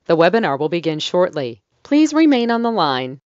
The webinar will begin shortly. Please remain on the line.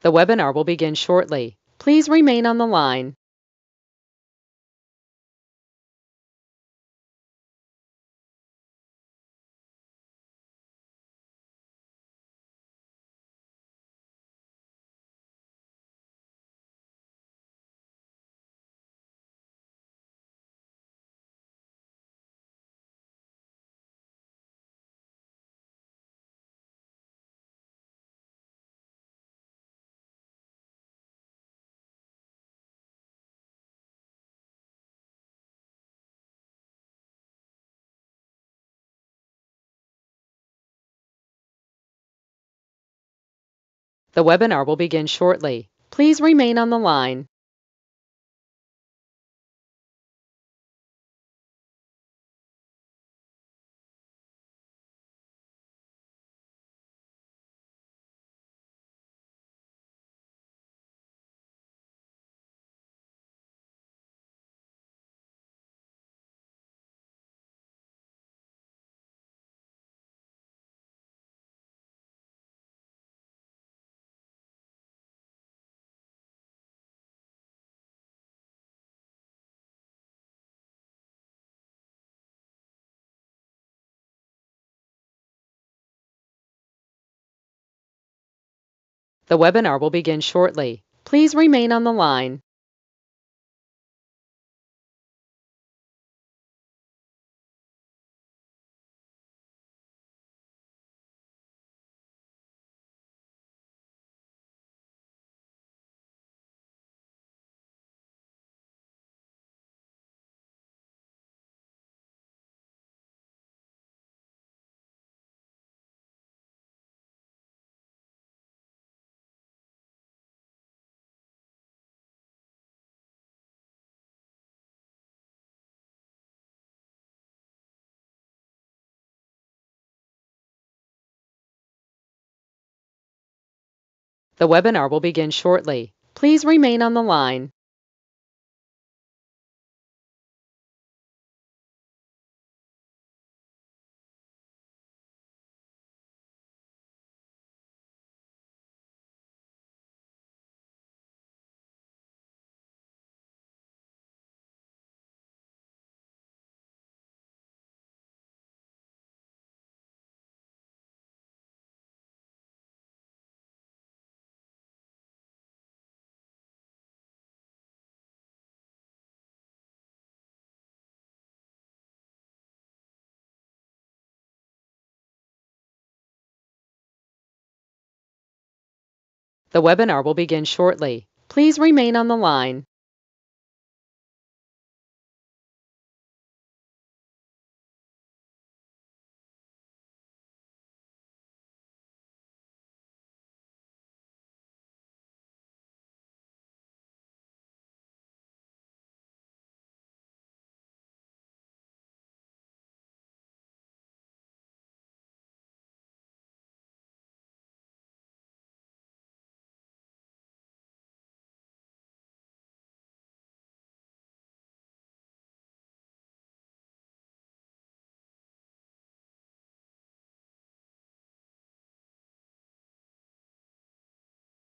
The webinar will begin shortly. Please remain on the line. The webinar will begin shortly. Please remain on the line. The webinar will begin shortly. Please remain on the line. The webinar will begin shortly. Please remain on the line. The webinar will begin shortly. Please remain on the line.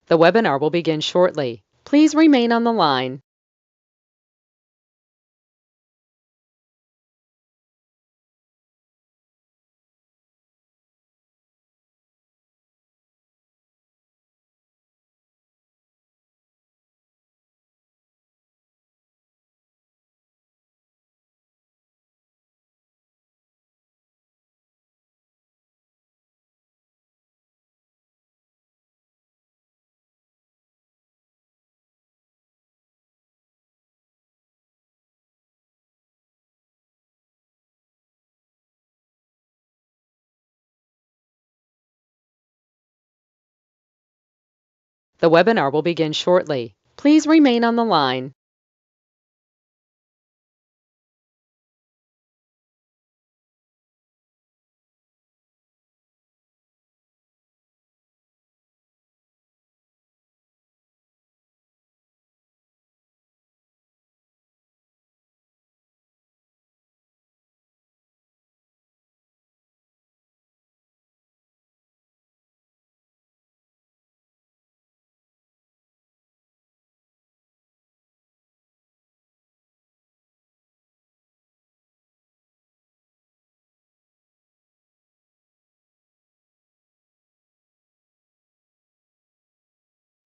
The webinar will begin shortly. Please remain on the line. The webinar will begin shortly. Please remain on the line.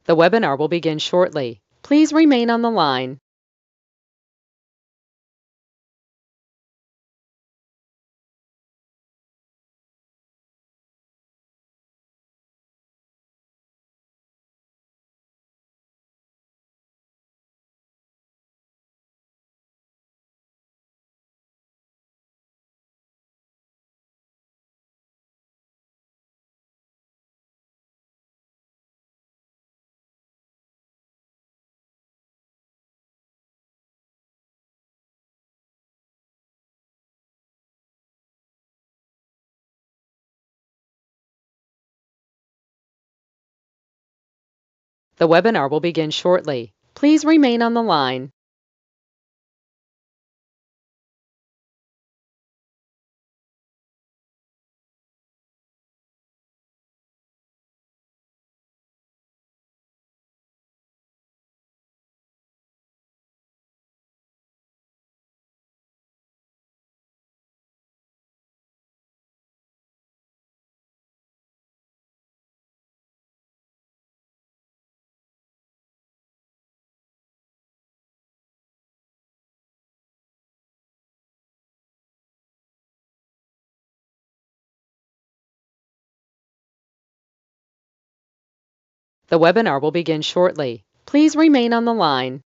The webinar will begin shortly. Please remain on the line. The webinar will begin shortly. Please remain on the line. The webinar will begin shortly. Please remain on the line.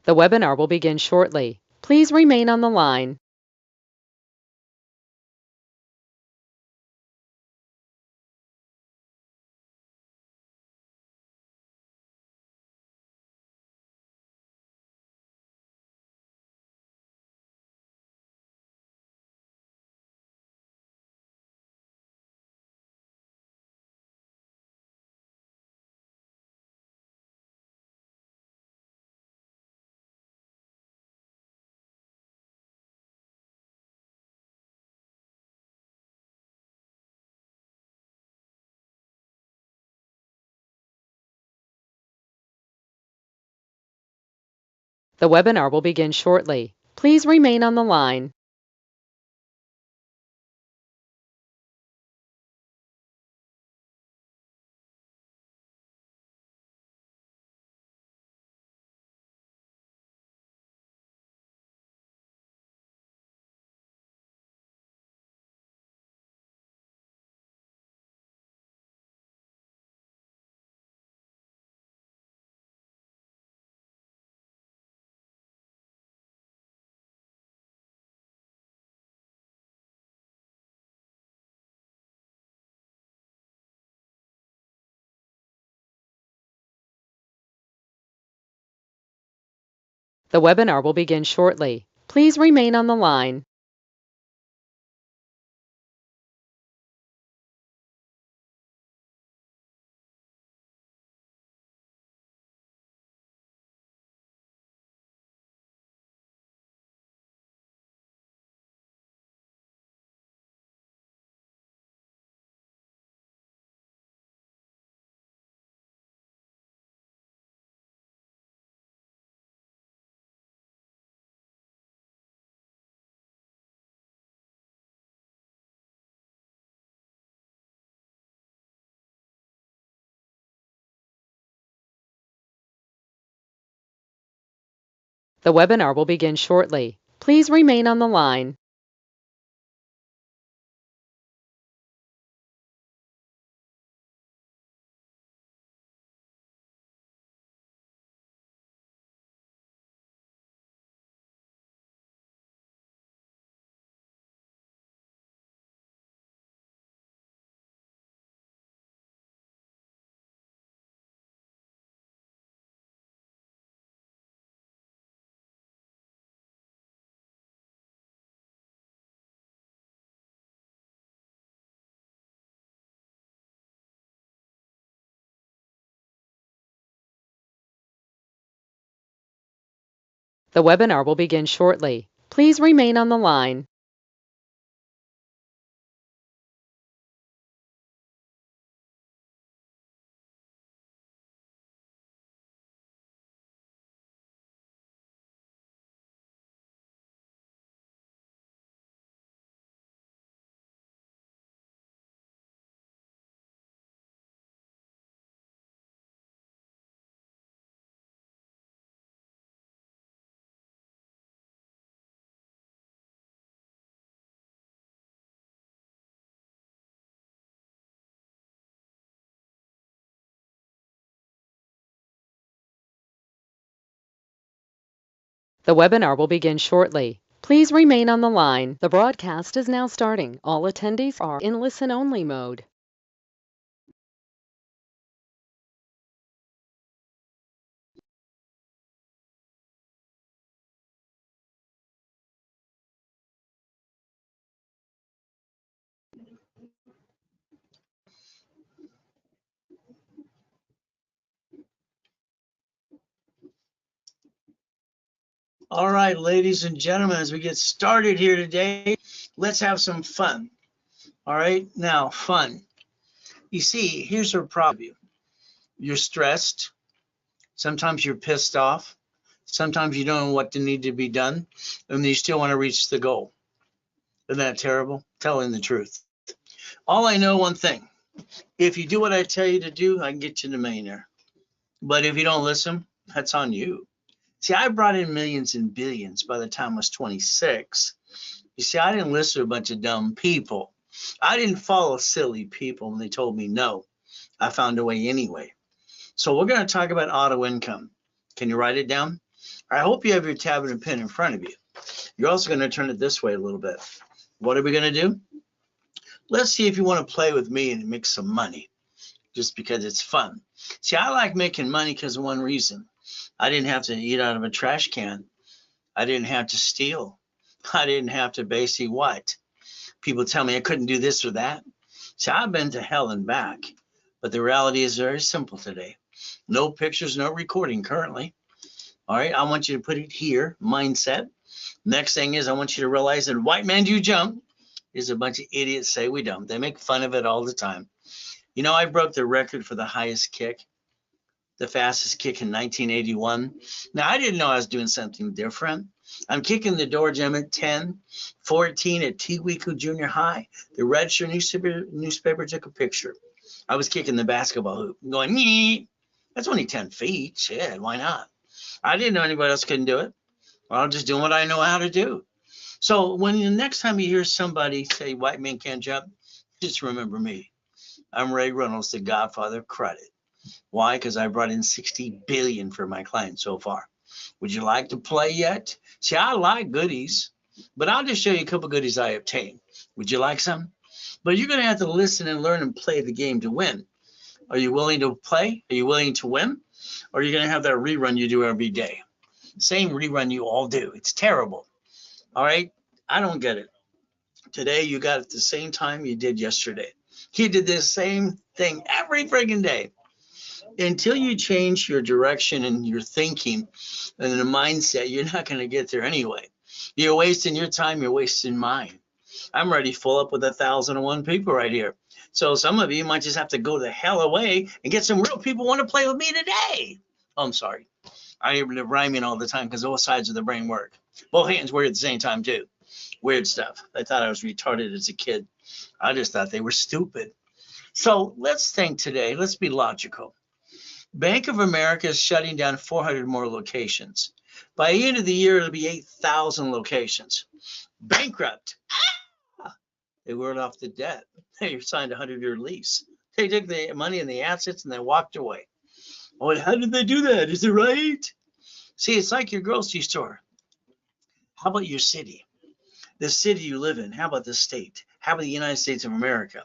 The webinar will begin shortly. Please remain on the line. The webinar will begin shortly. Please remain on the line. The webinar will begin shortly. Please remain on the line. The webinar will begin shortly. Please remain on the line. The webinar will begin shortly. Please remain on the line. The webinar will begin shortly. Please remain on the line. The broadcast is now starting. All attendees are in listen-only mode. All right, ladies and gentlemen, as we get started here today, let's have some fun. All right, now fun. You see, here's a problem. You're stressed. Sometimes you're pissed off. Sometimes you don't know what need to be done, and you still want to reach the goal. Isn't that terrible? Telling the truth. All I know one thing. If you do what I tell you to do, I can get you to millionaire. But if you don't listen, that's on you. See, I brought in millions and billions by the time I was 26. You see, I didn't listen to a bunch of dumb people. I didn't follow silly people when they told me no. I found a way anyway. So we're going to talk about auto income. Can you write it down? I hope you have your tab and a pen in front of you. You're also going to turn it this way a little bit. What are we going to do? Let's see if you want to play with me and make some money just because it's fun. See, I like making money because of one reason. I didn't have to eat out of a trash can. I didn't have to steal. I didn't have to basically what? People tell me I couldn't do this or that. See, I've been to hell and back, but the reality is very simple today. No pictures, no recording currently. All right, I want you to put it here, mindset. Next thing is I want you to realize that white man do jump is a bunch of idiots say we don't. They make fun of it all the time. You know, I broke the record for the highest kick. the fastest kick in 1981. Now, I didn't know I was doing something different. I'm kicking the door gym at 10, 14 at Tewico Junior High. The Register newspaper took a picture. I was kicking the basketball hoop, going, nee. That's only 10 feet. Shit, why not? I didn't know anybody else couldn't do it. Well, I'm just doing what I know how to do. So when the next time you hear somebody say white men can't jump, just remember me. I'm Ray Reynolds, the godfather of credit. Why? Because I brought in 60 billion for my clients so far. Would you like to play yet? See, I like goodies, but I'll just show you a couple goodies I obtained. Would you like some? But you're going to have to listen and learn and play the game to win. Are you willing to play? Are you willing to win? Or are you going to have that rerun you do every day? Same rerun you all do. It's terrible. All right? I don't get it. Today you got it the same time you did yesterday. You did the same thing every friggin' day. Until you change your direction and your thinking and the mindset, you're not going to get there anyway. You're wasting your time. You're wasting mine. I'm ready full up with 1,001 people right here. So some of you might just have to go the hell away and get some real people who want to play with me today. Oh, I'm sorry. I am rhyming all the time because both sides of the brain work. Both hands work at the same time too. Weird stuff. I thought I was retarded as a kid. I just thought they were stupid. So let's think today. Let's be logical. Bank of America is shutting down 400 more locations. By the end of the year, it'll be 8,000 locations. Bankrupt. They wrote off the debt. They signed a 100-year lease. They took the money and the assets and they walked away. Oh, how did they do that? Is it right? See, it's like your grocery store. How about your city? The city you live in. How about the state? How about the United States of America?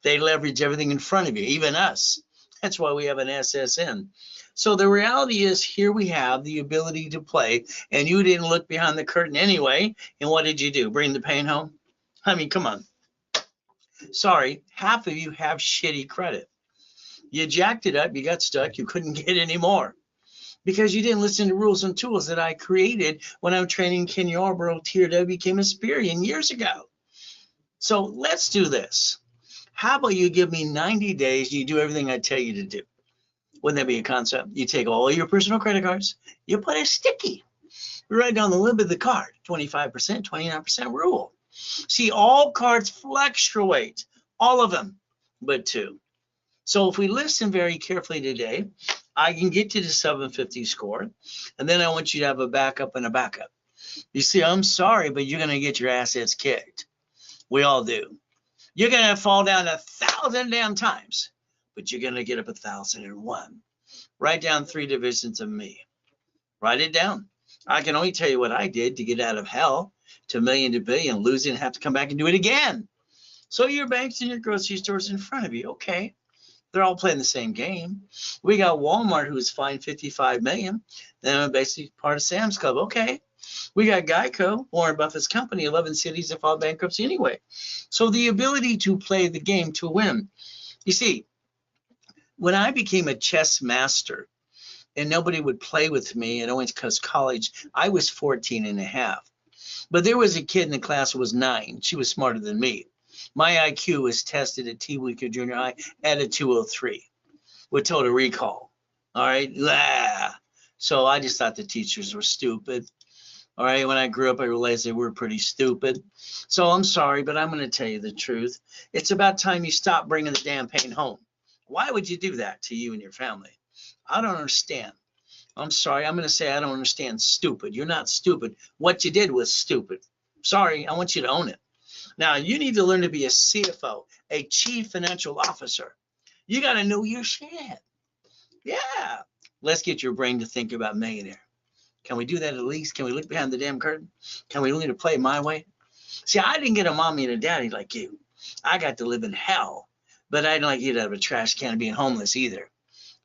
They leverage everything in front of you, even us. That's why we have an SSN. So the reality is here we have the ability to play, and you didn't look behind the curtain anyway. And what did you do? Bring the pain home? I mean, come on. Sorry, half of you have shitty credit. You jacked it up, you got stuck, you couldn't get any more because you didn't listen to rules and tools that I created when I'm training Ken Yarborough, TRW, became a Spirian years ago. So let's do this. How about you give me 90 days, you do everything I tell you to do? Wouldn't that be a concept? You take all your personal credit cards, you put a sticky right down the limit of the card, 25%, 29% rule. See, all cards fluctuate, all of them, but two. So if we listen very carefully today, I can get you to 750 score, and then I want you to have a backup and a backup. You see, I'm sorry, but you're going to get your assets kicked. We all do. You're going to fall down 1,000 damn times, but you're going to get up 1,001. Write down 3 divisions of me. Write it down. I can only tell you what I did to get out of hell to million to billion, lose it, and have to come back and do it again. So your banks and your grocery stores in front of you, okay. They're all playing the same game. We got Walmart, who's fined 55 million. Then basically part of Sam's Club. Okay. We got Geico, Warren Buffett's company, 11 cities that filed bankruptcy anyway. So the ability to play the game to win. You see, when I became a chess master and nobody would play with me, and I went to college, I was 14 and a half. But there was a kid in the class who was 9. She was smarter than me. My IQ was tested at Tewico Junior High at a 203 with total recall. All right. So I just thought the teachers were stupid. All right. When I grew up, I realized they were pretty stupid. So I'm sorry, but I'm going to tell you the truth. It's about time you stop bringing the damn pain home. Why would you do that to you and your family? I don't understand. I'm sorry. I'm going to say I don't understand stupid. You're not stupid. What you did was stupid. Sorry. I want you to own it. Now, you need to learn to be a CFO, a chief financial officer. You got to know your shit. Yeah. Let's get your brain to think about Millionaire. Can we do that at least? Can we look behind the damn curtain? Can we learn to play my way? See, I didn't get a mommy and a daddy like you. I got to live in hell, but I didn't like to get out of a trash can and being homeless either.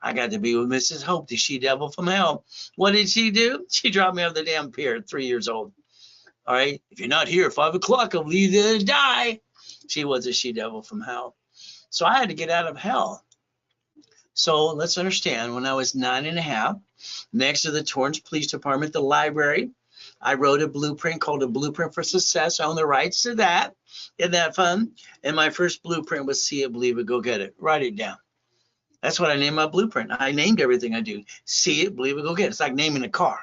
I got to be with Mrs. Hope, the she-devil from hell. What did she do? She dropped me off the damn pier at 3 years old. All right, if you're not here at 5 o'clock, I'll leave you to die. She was a she-devil from hell. So I had to get out of hell. So let's understand, when I was 9 and a half, next to the Torrance Police Department, the library, I wrote a blueprint called A Blueprint for Success. I own the rights to that. Isn't that fun? And my first blueprint was See It, Believe It, Go Get It. Write it down. That's what I named my blueprint. I named everything I do. See it, believe it, go get it. It's like naming a car.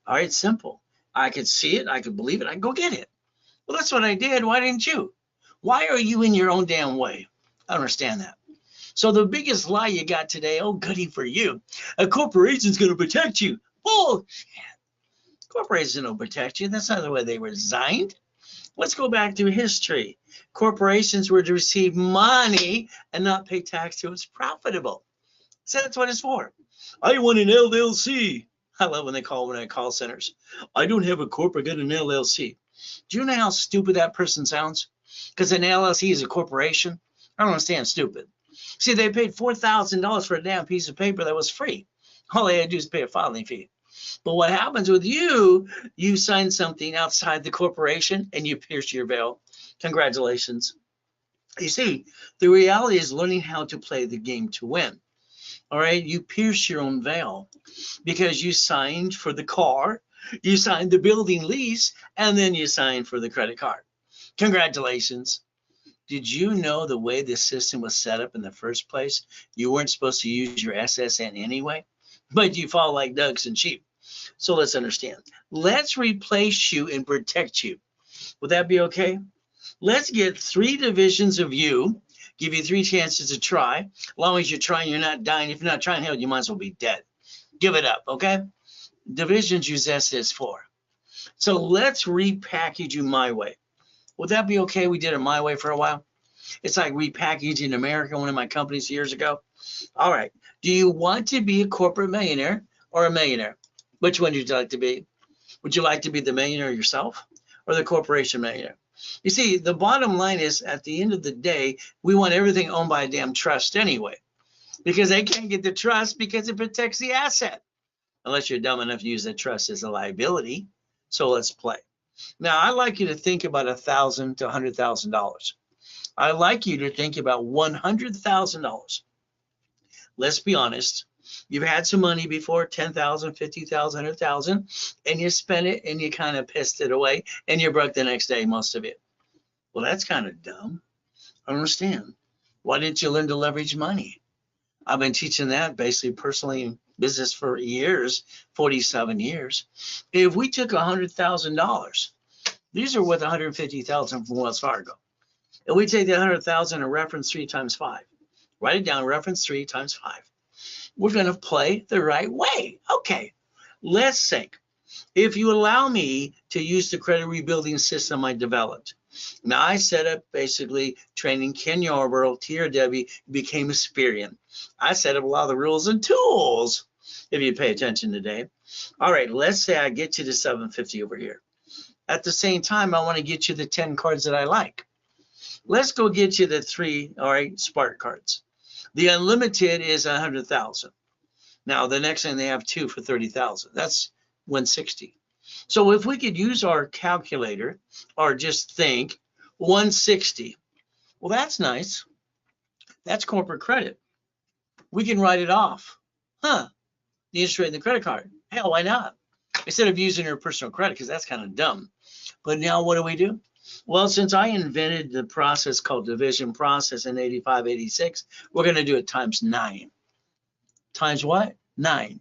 All right, simple. I could see it, I could believe it, I could go get it. Well, that's what I did. Why didn't you? Why are you in your own damn way? I don't understand that. So the biggest lie you got today, oh, goody for you. A corporation's going to protect you. Bullshit. Corporations don't protect you. That's not the way they were designed. Let's go back to history. Corporations were to receive money and not pay tax till it's profitable. So that's what it's for. I want an LLC. I love when they call centers. I don't have a corporate, I got an LLC. Do you know how stupid that person sounds? Because an LLC is a corporation. I don't understand stupid. See, they paid $4,000 for a damn piece of paper that was free. All they had to do is pay a filing fee. But what happens with you, you sign something outside the corporation and you pierce your veil. Congratulations. You see, the reality is learning how to play the game to win. All right, you pierce your own veil because you signed for the car, you signed the building lease, and then you signed for the credit card. Congratulations. Did you know the way this system was set up in the first place? You weren't supposed to use your SSN anyway, but you fall like ducks and sheep. So let's understand. Let's replace you and protect you. Would that be okay? Let's get 3 divisions of you, give you 3 chances to try. As long as you're trying, you're not dying. If you're not trying, hell, you might as well be dead. Give it up, okay? Divisions use SS4. So let's repackage you my way. Would that be okay? We did it my way for a while. It's like repackaging America, one of my companies years ago. All right. Do you want to be a corporate millionaire or a millionaire? Which one would you like to be? Would you like to be the millionaire yourself or the corporation millionaire? You see, the bottom line is at the end of the day, we want everything owned by a damn trust anyway, because they can't get the trust because it protects the asset, unless you're dumb enough to use that trust as a liability. So let's play. Now, I'd like you to think about $1,000 to $100,000. I'd like you to think about $100,000. Let's be honest. You've had some money before, 10,000, 50,000, 100,000, and you spent it and you kind of pissed it away and you're broke the next day, most of it. Well, that's kind of dumb. I don't understand. Why didn't you learn to leverage money? I've been teaching that basically personally in business for years, 47 years. If we took $100,000, these are worth 150,000 from Wells Fargo. And we take the 100,000 and reference 3 times 5. Write it down, reference 3 times 5. We're going to play the right way. Okay, let's think. If you allow me to use the credit rebuilding system I developed. Now, I set up basically training Ken Yarborough, TRW, became a Spirian. I set up a lot of the rules and tools, if you pay attention today. All right, let's say I get you to 750 over here. At the same time, I want to get you the 10 cards that I like. Let's go get you the 3, all right, Spark cards. The unlimited is 100,000. Now, the next thing they have 2 for 30,000. That's 160. So if we could use our calculator or just think 160, well, that's nice. That's corporate credit. We can write it off. The interest rate in the credit card. Hell, why not? Instead of using your personal credit, because that's kind of dumb. But now what do? Well, since I invented the process called division process in 85, 86, we're going to do it times 9. Times what? 9.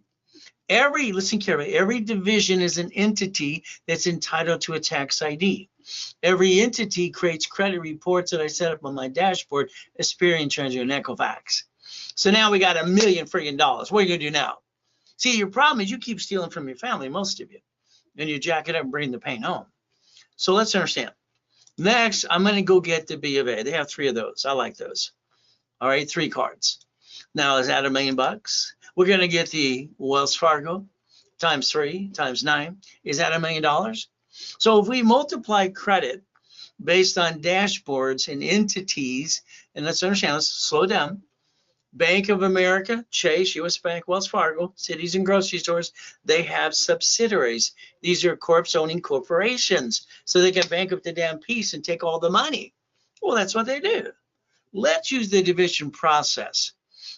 Listen carefully, every division is an entity that's entitled to a tax ID. Every entity creates credit reports that I set up on my dashboard, Experian, Treasury, and Equifax. So now we got $1 million friggin' dollars. What are you gonna do now? See, your problem is you keep stealing from your family, most of you, and you jack it up and bring the pain home. So let's understand. Next, I'm gonna go get the B of A. They have 3 of those. I like those. All right, 3 cards. Now, is that $1 million bucks? We're going to get the Wells Fargo times 3 times 9. Is that $1 million? So if we multiply credit based on dashboards and entities, and let's understand, let's slow down. Bank of America, Chase, U.S. Bank, Wells Fargo, cities and grocery stores, they have subsidiaries. These are corps owning corporations. So they can bank up the damn piece and take all the money. Well, that's what they do. Let's use the division process,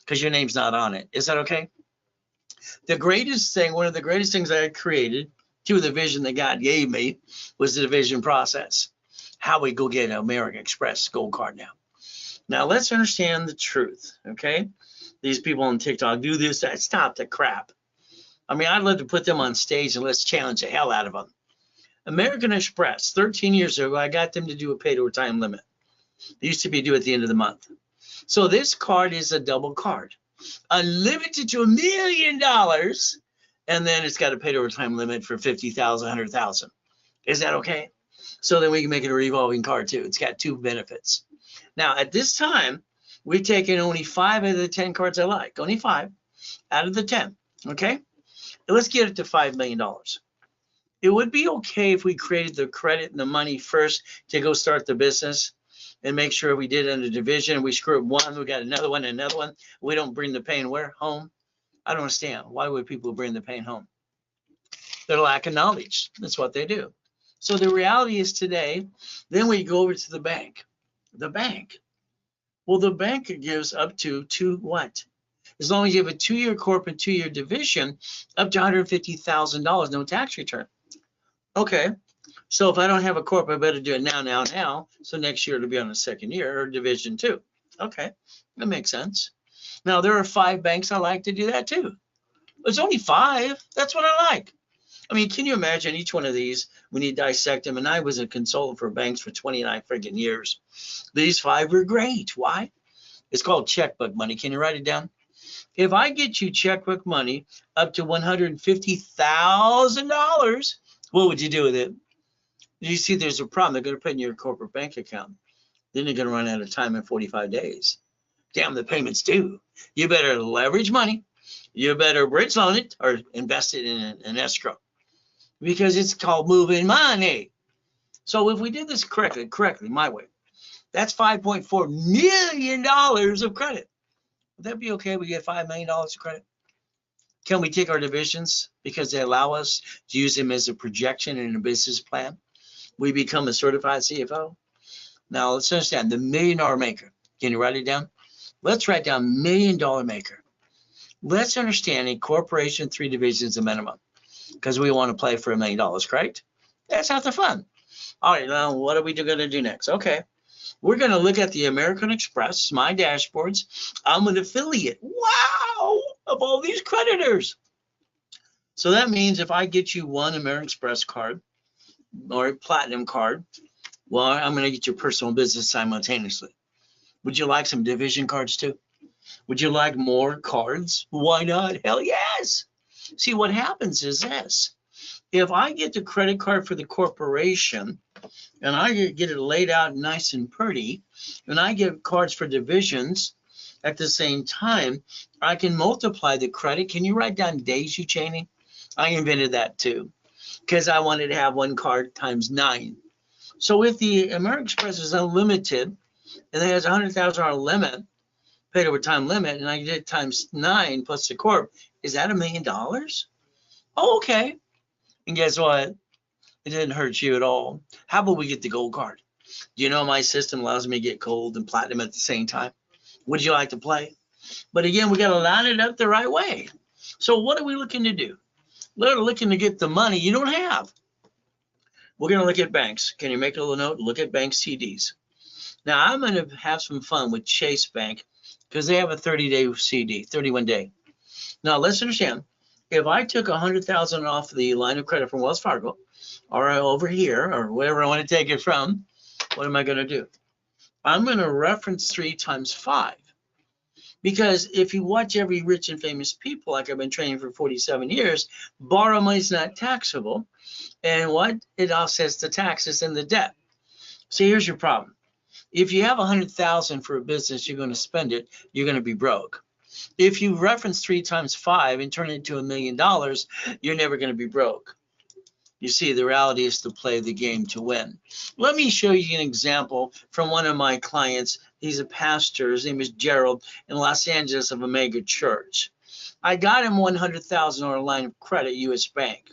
because your name's not on it. Is that okay? The greatest thing, one of the greatest things I had created through the vision that God gave me was the division process. How we go get an American Express gold card now. Now let's understand the truth, okay? These people on TikTok do this, that. Stop the crap. I mean, I'd love to put them on stage and let's challenge the hell out of them. American Express, 13 years ago, I got them to do a pay to time limit. They used to be due at the end of the month. So this card is a double card, unlimited to $1 million, and then it's got a pay to time limit for 50,000, 100,000. Is that okay? So then we can make it a revolving card too. It's got two benefits. Now at this time, we've taken only 5 out of the 10 cards I like. Only 5 out of the 10. Okay. Let's get it to $5 million. It would be okay if we created the credit and the money first to go start the business and make sure we did it in a division. We screw up one, we got another one, another one. We don't bring the pain where? Home. I don't understand. Why would people bring the pain home? They're lacking knowledge. That's what they do. So the reality is today, then we go over to the bank. The bank. Well, the bank gives up to what? As long as you have a 2-year corporate, 2-year division, up to $150,000, no tax return. Okay. So if I don't have a corporate, I better do it now. So next year it'll be on the 2nd year or division 2. Okay. That makes sense. Now there are 5 banks I like to do that too. It's only 5. That's what I like. I mean, can you imagine each one of these when you dissect them? And I was a consultant for banks for 29 friggin' years. These 5 are great. Why? It's called checkbook money. Can you write it down? If I get you checkbook money up to $150,000, what would you do with it? You see, there's a problem. They're going to put in your corporate bank account. Then you're going to run out of time in 45 days. Damn, the payment's due. You better leverage money. You better bridge loan it or invest it in an escrow because it's called moving money. So if we did this correctly, my way, that's $5.4 million of credit. Would that be okay? We get $5 million of credit. Can we take our divisions because they allow us to use them as a projection in a business plan? We become a certified CFO. Now let's understand the $1 million maker. Can you write it down? Let's write down $1 million maker. Let's understand a corporation, 3 divisions a minimum because we want to play for $1 million, correct? That's not the fun. All right, now what are we going to do next? Okay, we're going to look at the American Express, my dashboards. I'm an affiliate. Wow, of all these creditors. So that means if I get you one American Express card or a platinum card, well, I'm going to get your personal business simultaneously. Would you like some division cards too? Would you like more cards? Why not? Hell yes. See, what happens is this. If I get the credit card for the corporation and I get it laid out nice and pretty, and I get cards for divisions at the same time, I can multiply the credit. Can you write down daisy chaining? I invented that too because I wanted to have one card times 9. So if the American Express is unlimited and it has a $100,000 limit, paid over time limit, and I did it times 9 plus the corp, is that $1 million? Oh, okay. And guess what? It didn't hurt you at all. How about we get the gold card? Do you know my system allows me to get gold and platinum at the same time? Would you like to play? But again, we got to line it up the right way. So what are we looking to do? We're looking to get the money you don't have. We're going to look at banks. Can you make a little note? Look at bank CDs. Now, I'm going to have some fun with Chase Bank because they have a 30-day CD, 31-day. Now, let's understand. If I took $100,000 off the line of credit from Wells Fargo or over here or wherever I want to take it from, what am I going to do? I'm going to reference 3 times 5. Because if you watch every rich and famous people, like I've been training for 47 years, borrow money is not taxable. And what? It offsets the taxes and the debt. So here's your problem. If you have $100,000 for a business, you're going to spend it, you're going to be broke. If you reference 3 times 5 and turn it into $1 million, you're never going to be broke. You see, the reality is to play the game to win. Let me show you an example from one of my clients. He's a pastor. His name is Gerald in Los Angeles of a mega church. I got him $100,000 line of credit, U.S. Bank.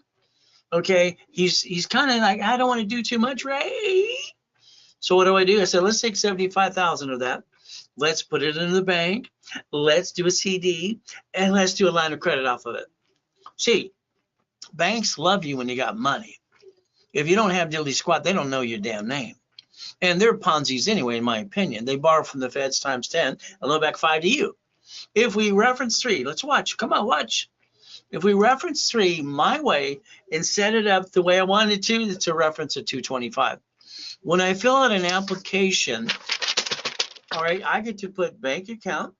Okay, he's kind of like, I don't want to do too much, Ray. So what do? I said, let's take 75,000 of that. Let's put it in the bank. Let's do a CD, and let's do a line of credit off of it. See, banks love you when you got money. If you don't have diddly squat, they don't know your damn name. And they're Ponzi's anyway, in my opinion. They borrow from the feds times 10 and loan back 5 to you. If we reference 3, let's watch. Come on, watch. If we reference 3 my way and set it up the way I wanted to, it's a reference at 225. When I fill out an application, all right, I get to put bank account,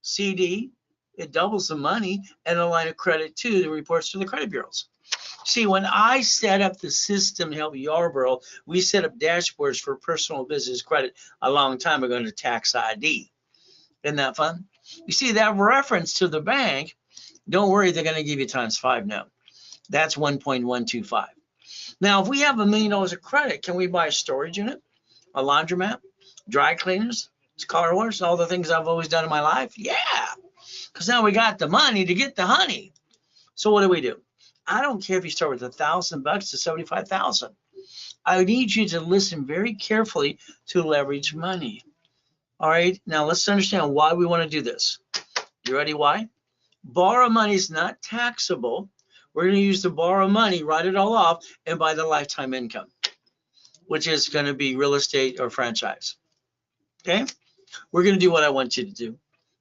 CD, it doubles the money, and a line of credit too that reports to the credit bureaus. See, when I set up the system to help Yarborough, we set up dashboards for personal business credit a long time ago under tax ID. Isn't that fun? You see, that reference to the bank, don't worry, they're going to give you times 5 now. That's 1.125. Now, if we have $1 million of credit, can we buy a storage unit, a laundromat, dry cleaners, car wash, all the things I've always done in my life? Yeah, because now we got the money to get the honey. So what do? I don't care if you start with $1,000 to 75,000. I need you to listen very carefully to leverage money. All right, now let's understand why we want to do this. You ready why? Borrow money is not taxable. We're going to use the borrow money, write it all off, and buy the lifetime income, which is going to be real estate or franchise. Okay? We're going to do what I want you to do.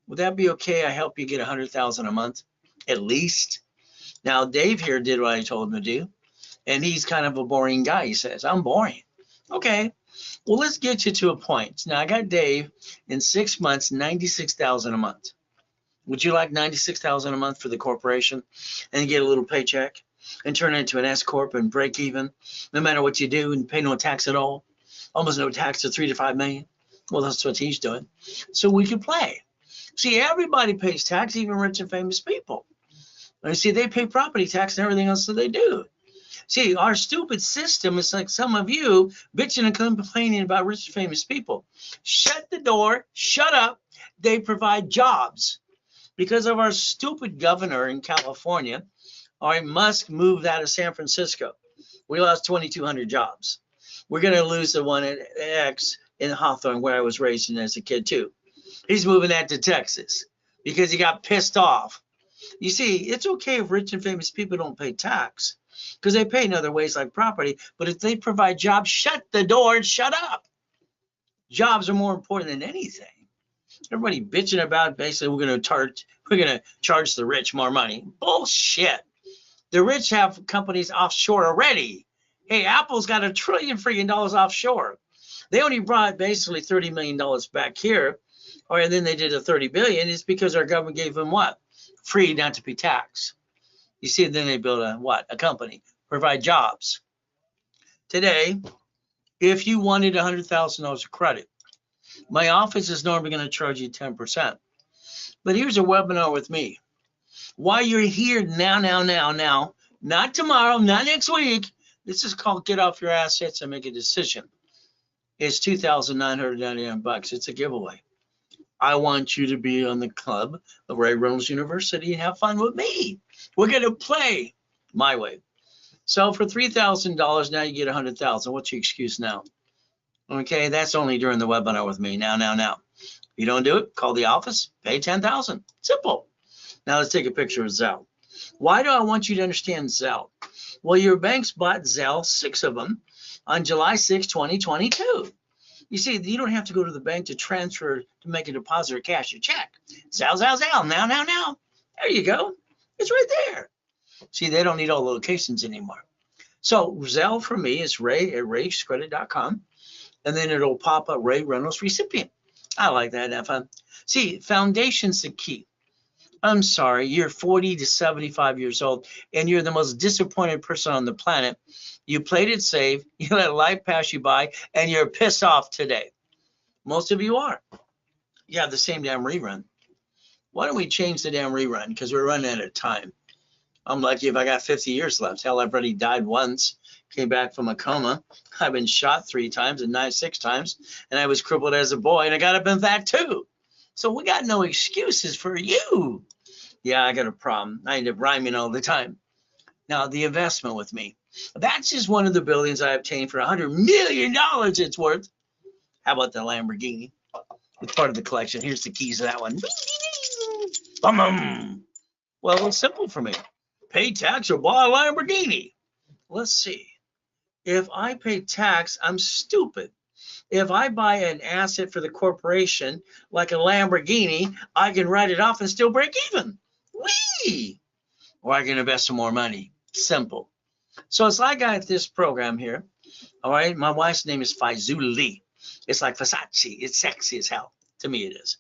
Would that be okay? I help you get $100,000 a month, at least. Now, Dave here did what I told him to do, and he's kind of a boring guy, he says. I'm boring. Okay, well, let's get you to a point. Now, I got Dave in 6 months, $96,000 a month. Would you like $96,000 a month for the corporation and get a little paycheck and turn it into an S corp and break even, no matter what you do, and pay no tax at all? Almost no tax to 3 to 5 million. Well, that's what he's doing. So we can play. See, everybody pays tax, even rich and famous people. You see, they pay property tax and everything else that they do. See, our stupid system is like some of you bitching and complaining about rich and famous people. Shut the door, shut up. They provide jobs. Because of our stupid governor in California, all right, Musk moved out of San Francisco. We lost 2,200 jobs. We're going to lose the one at X in Hawthorne, where I was raised as a kid too. He's moving that to Texas because he got pissed off. You see, it's okay if rich and famous people don't pay tax because they pay in other ways like property. But if they provide jobs, shut the door and shut up. Jobs are more important than anything. Everybody bitching about basically we're going to charge the rich more money. Bullshit. The rich have companies offshore already. Hey, Apple's got $1 trillion freaking offshore. They only brought basically $30 million back here, and then they did a $30 billion. It's because our government gave them what? Free, not to pay tax. You see, then they build a company, provide jobs. Today, if you wanted $100,000 of credit, my office is normally going to charge you 10%. But here's a webinar with me. While you're here now, not tomorrow, not next week, this is called Get Off Your Assets and Make a Decision. It's $2,999. It's a giveaway. I want you to be on the club of Ray Reynolds University and have fun with me. We're going to play my way. So for $3,000, now you get $100,000. What's your excuse now? Okay, that's only during the webinar with me. Now. If you don't do it, call the office, pay $10,000. Simple. Now let's take a picture of Zelle. Why do I want you to understand Zelle? Well, your banks bought Zelle, 6 of them, on July 6, 2022. You see, you don't have to go to the bank to transfer, to make a deposit or cash your check. Zelle. Now. There you go. It's right there. See, they don't need all the locations anymore. So Zelle for me is Ray at rayscredit.com. And then it'll pop up Ray Reynolds recipient. I like that, F. See, foundation's the key. I'm sorry, you're 40 to 75 years old, and you're the most disappointed person on the planet. You played it safe, you let life pass you by, and you're pissed off today. Most of you are. You have the same damn rerun. Why don't we change the damn rerun? Because we're running out of time. I'm lucky if I got 50 years left. Hell, I've already died once, came back from a coma. I've been shot 3 times and knifed 6 times, and I was crippled as a boy, and I got up in that too. So we got no excuses for you. Yeah, I got a problem. I end up rhyming all the time. Now, the investment with me. That's just one of the buildings I obtained for $100 million it's worth. How about the Lamborghini? It's part of the collection. Here's the keys to that one. Well, it's simple for me. Pay tax or buy a Lamborghini. Let's see. If I pay tax, I'm stupid. If I buy an asset for the corporation, like a Lamborghini, I can write it off and still break even. Whee! Or I can invest some more money. Simple. So it's like I got this program here. All right. My wife's name is Faizuli. It's like Versace. It's sexy as hell. To me, it is.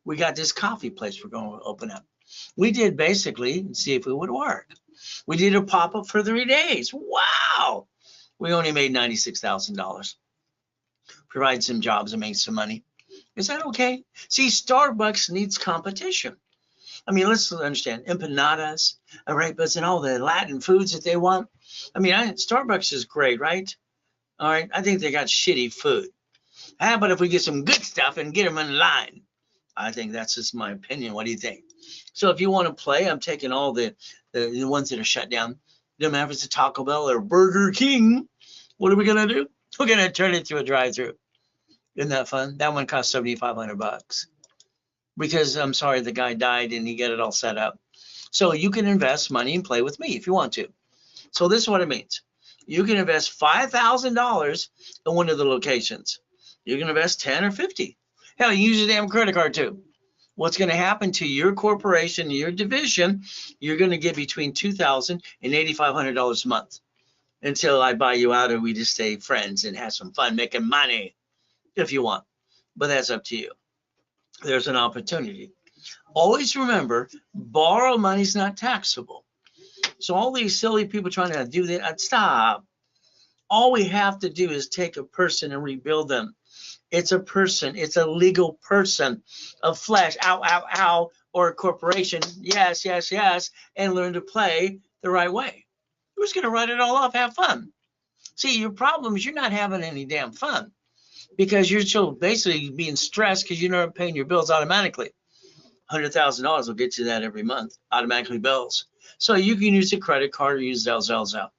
We got this coffee place we're going to open up. We did basically see if it would work. We did a pop-up for 3 days. Wow. We only made $96,000. Provide some jobs and make some money. Is that okay? See, Starbucks needs competition. I mean, let's understand empanadas, arepas, and all the Latin foods that they want. I mean, Starbucks is great, right? All right. I think they got shitty food. How about if we get some good stuff and get them in line? I think that's just my opinion. What do you think? So if you want to play, I'm taking all the ones that are shut down. No matter if it's a Taco Bell or Burger King. What are we gonna do? We're gonna turn it into a drive-through. Isn't that fun? That one cost $7,500 because I'm sorry the guy died and he got it all set up. So you can invest money and play with me if you want to. So this is what it means. You can invest $5,000 in one of the locations. You can invest 10 or 50. Hell, you use your damn credit card too. What's going to happen to your corporation, your division, you're going to get between $2,000 and $8,500 a month until I buy you out or we just stay friends and have some fun making money if you want. But that's up to you. There's an opportunity. Always remember, borrow money is not taxable. So all these silly people trying to do that, stop. All we have to do is take a person and rebuild them. It's a person. It's a legal person of flesh. Ow, ow, ow. Or a corporation. Yes, yes, yes. And learn to play the right way. Who's going to write it all off? Have fun. See, your problem is you're not having any damn fun because you're still basically being stressed because you're not paying your bills automatically. $100,000 will get you that every month, automatically bills. So you can use a credit card or use Zelle.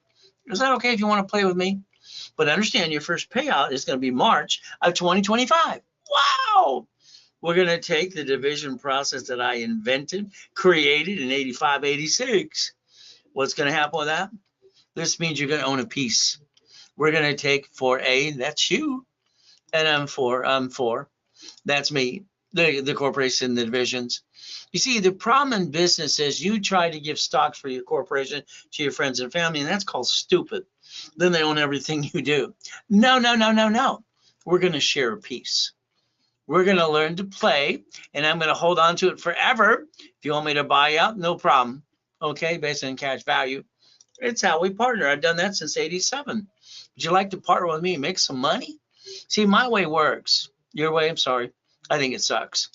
Is that okay if you want to play with me? But understand your first payout is going to be March of 2025. Wow! We're going to take the division process that I invented, created in 85, 86. What's going to happen with that? This means you're going to own a piece. We're going to take 4A, that's you, and I'm4, that's me, the corporation, the divisions. You see, the problem in business is you try to give stocks for your corporation to your friends and family, and that's called stupid. Then they own everything you do. No, no, no, no, no. We're going to share a piece. We're going to learn to play, and I'm going to hold on to it forever. If you want me to buy out, no problem. Okay, based on cash value. It's how we partner. I've done that since 87. Would you like to partner with me and make some money? See, my way works. Your way, I'm sorry. I think it sucks.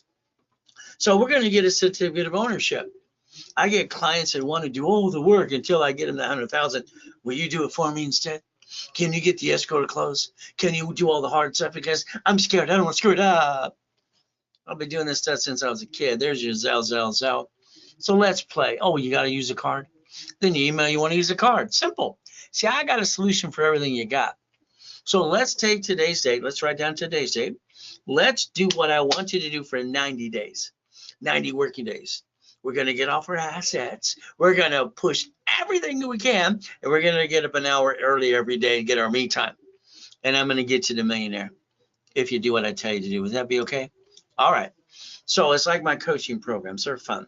So we're going to get a certificate of ownership. I get clients that want to do all the work until I get them the 100,000. Will you do it for me instead? Can you get the escrow to close? Can you do all the hard stuff? Because I'm scared. I don't want to screw it up. I've been doing this stuff since I was a kid. There's your Zelle. So let's play. Oh, you got to use a card? Then you email you want to use a card. Simple. See, I got a solution for everything you got. So let's take today's date. Let's write down today's date. Let's do what I want you to do for 90 days, 90 working days. We're going to get off our assets. We're going to push everything that we can, and we're going to get up an hour early every day and get our me time. And I'm going to get you to millionaire if you do what I tell you to do. Would that be okay? All right. So it's like my coaching programs. They're fun.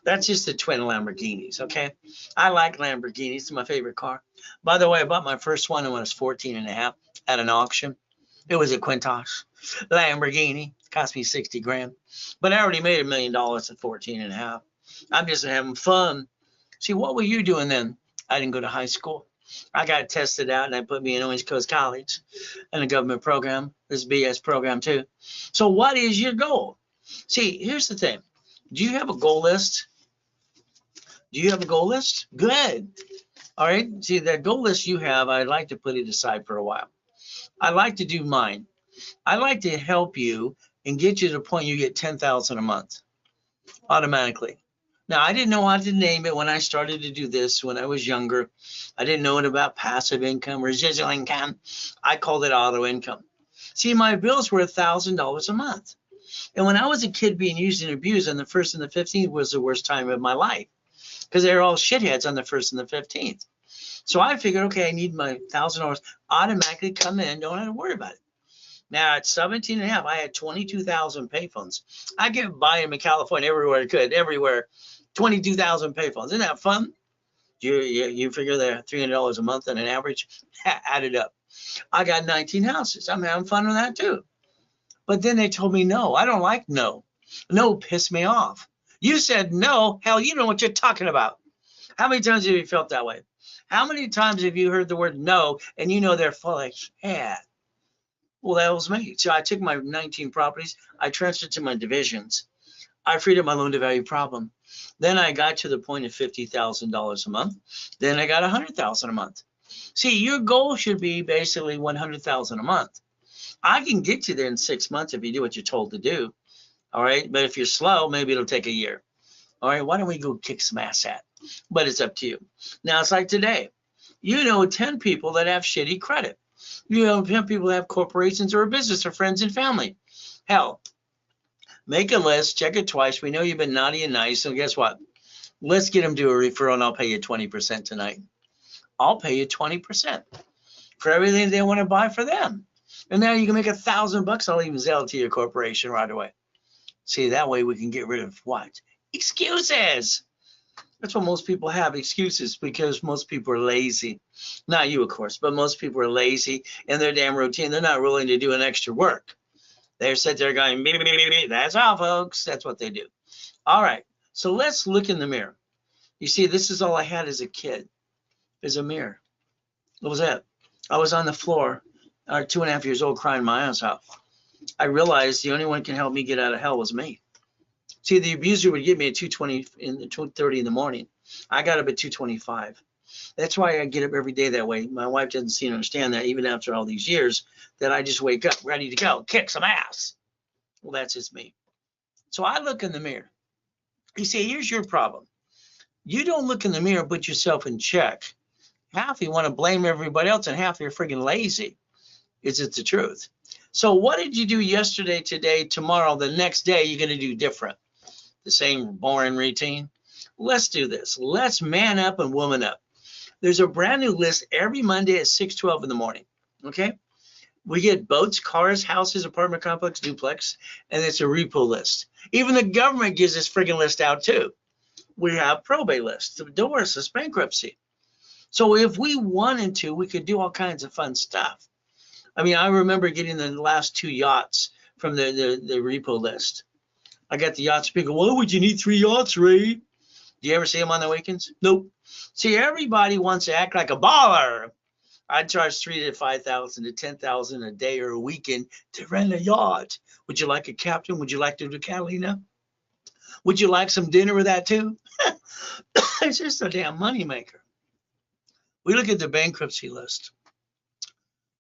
That's just the twin Lamborghinis, okay? I like Lamborghinis. It's my favorite car. By the way, I bought my first one when I was 14 and a half at an auction. It was a Quintosh Lamborghini. It cost me 60 grand. But I already made $1 million at 14 and a half. I'm just having fun. See, what were you doing then? I didn't go to high school. I got tested out and I put me in Orange Coast College and a government program. This BS program too. So what is your goal? See, here's the thing. Do you have a goal list? Do you have a goal list? Good. All right. See, that goal list you have, I'd like to put it aside for a while. I like to do mine. I like to help you and get you to the point you get 10,000 a month automatically. Now, I didn't know how to name it when I started to do this when I was younger. I didn't know it about passive income, residual income. I called it auto income. See, my bills were $1,000 a month. And when I was a kid being used and abused on the 1st and the 15th was the worst time of my life because they were all shitheads on the 1st and the 15th. So I figured, okay, I need my $1,000 automatically come in. Don't have to worry about it. Now at 17 and a half, I had 22,000 payphones. I could buy them in California everywhere I could, everywhere. 22,000 payphones. Isn't that fun? You figure they're $300 a month on an average, add it up. I got 19 houses. I'm having fun with that too. But then they told me no. I don't like no. No pissed me off. You said no. Hell, you know what you're talking about. How many times have you felt that way? How many times have you heard the word no and you know they're full of shit? Well, that was me. So I took my 19 properties, I transferred to my divisions. I freed up my loan to value problem. Then I got to the point of $50,000 a month. Then I got $100,000 a month. See, your goal should be basically $100,000 a month. I can get you there in 6 months if you do what you're told to do. All right. But if you're slow, maybe it'll take a year. All right. Why don't we go kick some ass at? But it's up to you. Now it's like today. You know 10 people that have shitty credit. You know 10 people that have corporations or a business or friends and family. Hell, make a list, check it twice. We know you've been naughty and nice. So guess what? Let's get them to a referral and I'll pay you 20% tonight. I'll pay you 20% for everything they want to buy for them. And now you can make $1,000. I'll even sell it to your corporation right away. See, that way we can get rid of what? Excuses. That's what most people have, excuses, because most people are lazy. Not you, of course, but most people are lazy in their damn routine. They're not willing to do an extra work. They're sitting there going, beep, beep, beep, beep. That's all, folks. That's what they do. All right. So let's look in the mirror. You see, this is all I had as a kid, is a mirror. What was that? I was on the floor, 2.5 years old, crying my ass off. I realized the only one who can help me get out of hell was me. See, the abuser would get me at 2:20 in the 2:30 in the morning. I got up at 2:25. That's why I get up every day that way. My wife doesn't seem to understand that, even after all these years, that I just wake up ready to go, kick some ass. Well, that's just me. So I look in the mirror. You see, here's your problem. You don't look in the mirror, put yourself in check. Half you want to blame everybody else, and half you're freaking lazy. Is it the truth? So what did you do yesterday, today, tomorrow, the next day you're going to do different? The same boring routine? Let's do this. Let's man up and woman up. There's a brand new list every Monday at 6:12 in the morning. Okay? We get boats, cars, houses, apartment complex, duplex, and it's a repo list. Even the government gives this friggin' list out too. We have probate lists, divorces, bankruptcy. So if we wanted to, we could do all kinds of fun stuff. I mean, I remember getting the last 2 yachts from the repo list. I got the yachts. People go, why would you need 3 yachts, Ray? Do you ever see them on the weekends? Nope. See, everybody wants to act like a baller. I'd charge $3,000 to $5,000 to $10,000 a day or a weekend to rent a yacht. Would you like a captain? Would you like to do Catalina? Would you like some dinner with that too? It's just a damn moneymaker. We look at the bankruptcy list.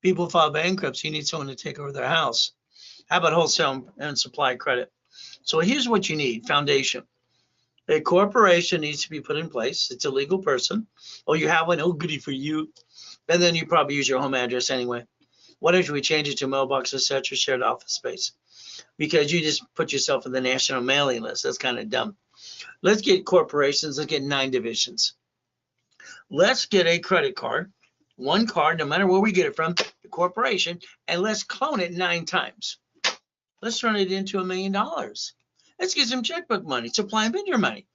People file bankruptcy, you need someone to take over their house. How about wholesale and supply credit? So here's what you need, foundation. A corporation needs to be put in place. It's a legal person. Oh, you have one? Oh, goody for you. And then you probably use your home address anyway. Why don't we change it to mailbox, etc., shared office space? Because you just put yourself in the national mailing list. That's kind of dumb. Let's get corporations. Let's get 9 divisions. Let's get a credit card. One card, no matter where we get it from, the corporation, and let's clone it 9 times. Let's turn it into $1 million. Let's get some checkbook money, supply and vendor money.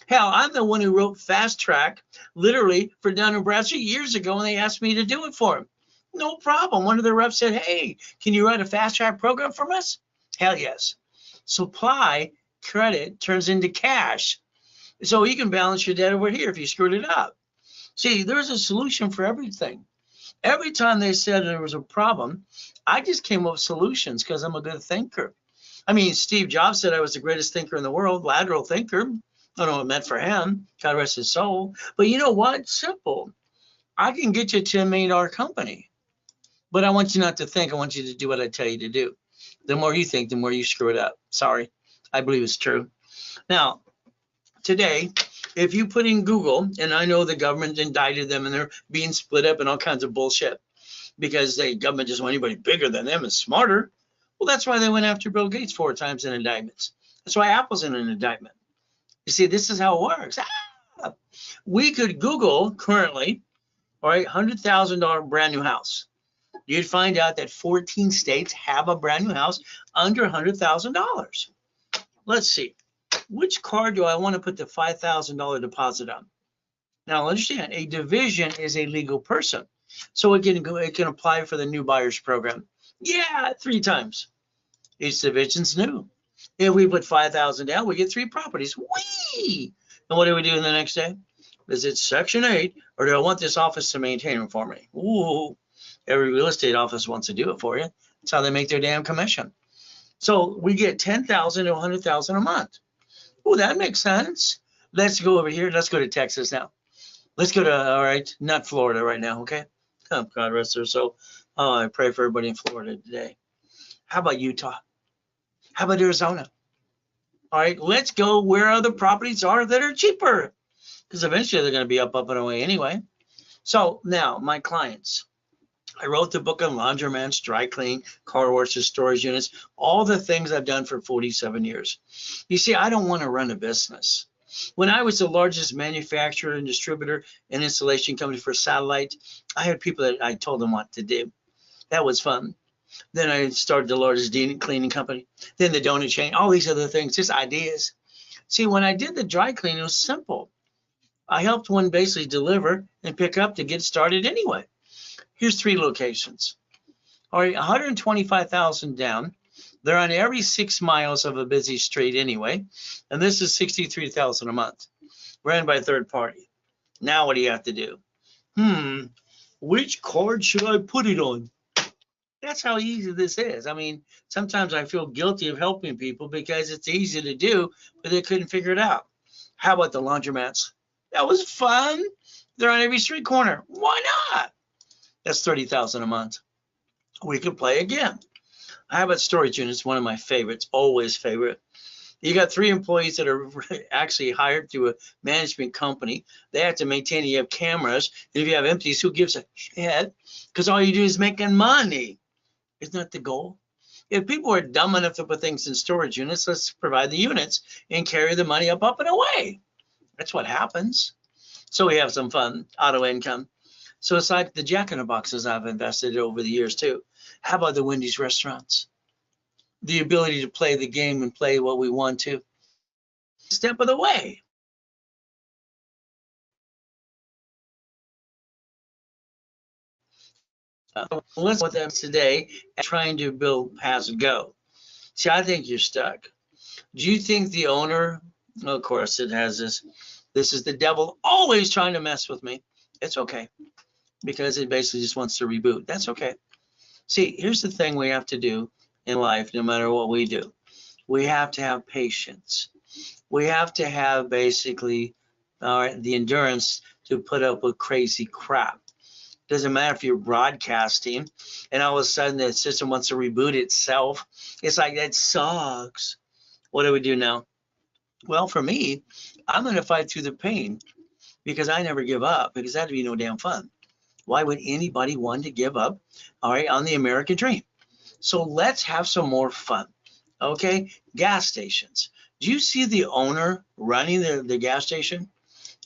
Hell, I'm the one who wrote Fast Track, literally, for Dun & Bradstreet years ago, and they asked me to do it for them. No problem. One of the reps said, hey, can you write a Fast Track program for us? Hell yes. Supply credit turns into cash. So you can balance your debt over here if you screwed it up. See, there's a solution for everything. Every time they said there was a problem, I just came up with solutions because I'm a good thinker. I mean, Steve Jobs said I was the greatest thinker in the world, lateral thinker. I don't know what it meant for him, God rest his soul. But you know what? Simple. I can get you a $10 million company. But I want you not to think. I want you to do what I tell you to do. The more you think, the more you screw it up. Sorry. I believe it's true. Now, today, if you put in Google, and I know the government indicted them and they're being split up and all kinds of bullshit because the government just want anybody bigger than them and smarter. Well, that's why they went after Bill Gates 4 times in indictments. That's why Apple's in an indictment. You see, this is how it works. We could Google currently, all right, $100,000 brand new house. you'd find out that 14 states have a brand new house under $100,000. Let's see. Which card do I want to put the $5,000 deposit on? Now understand, a division is a legal person, so it can apply for the new buyers program. Yeah, 3 times. Each division's new. If we put 5,000 down, we get 3 properties. Whee! And what do we do in the next day? Visit Section 8, or do I want this office to maintain them for me? Ooh, every real estate office wants to do it for you. That's how they make their damn commission. So we get 10,000 to 100,000 a month. Ooh, that makes sense. Let's go over here. Let's go to Texas now. Let's go to, all right, not Florida right now, okay? Oh, God rest their soul. Oh, I pray for everybody in Florida today. How about Utah? How about Arizona? All right, let's go where other properties are that are cheaper, because eventually they're going to be up and away anyway. So now, my clients, I wrote the book on laundromats, dry cleaning, car washes, storage units, all the things I've done for 47 years. You see, I don't want to run a business. When I was the largest manufacturer and distributor and installation company for satellite, I had people that I told them what to do. That was fun. Then I started the largest cleaning company, then the donut chain, all these other things, just ideas. See, when I did the dry cleaning, it was simple. I helped one basically deliver and pick up to get started anyway. Here's 3 locations. All right, 125,000 down. They're on every 6 miles of a busy street anyway, and this is 63,000 a month, ran by a third party. Now what do you have to do? Which card should I put it on? That's how easy this is. I mean, sometimes I feel guilty of helping people because it's easy to do, but they couldn't figure it out. How about the laundromats? That was fun. They're on every street corner. Why not? That's 30,000 a month. We can play again. How about storage units? One of my favorites, always favorite. You got 3 employees that are actually hired through a management company. They have to maintain it. You have cameras. And if you have empties, who gives a shit? Because all you do is making money. Isn't that the goal? If people are dumb enough to put things in storage units, let's provide the units and carry the money up and away. That's what happens. So we have some fun, auto income. So it's like the Jack in the Boxes I've invested over the years too. How about the Wendy's restaurants? The ability to play the game and play what we want to. Step of the way. Let's with them today trying to build pass go. See, I think you're stuck. Do you think the owner, of course it has this is the devil always trying to mess with me. It's okay, because it basically just wants to reboot. That's okay. See, here's the thing we have to do in life, no matter what we do. We have to have patience. We have to have basically the endurance to put up with crazy crap. Doesn't matter if you're broadcasting and all of a sudden the system wants to reboot itself. It's like, that sucks. What do we do now? Well, for me, I'm going to fight through the pain because I never give up, because that'd be no damn fun. Why would anybody want to give up, all right, on the American dream? So let's have some more fun, okay? Gas stations. Do you see the owner running the gas station?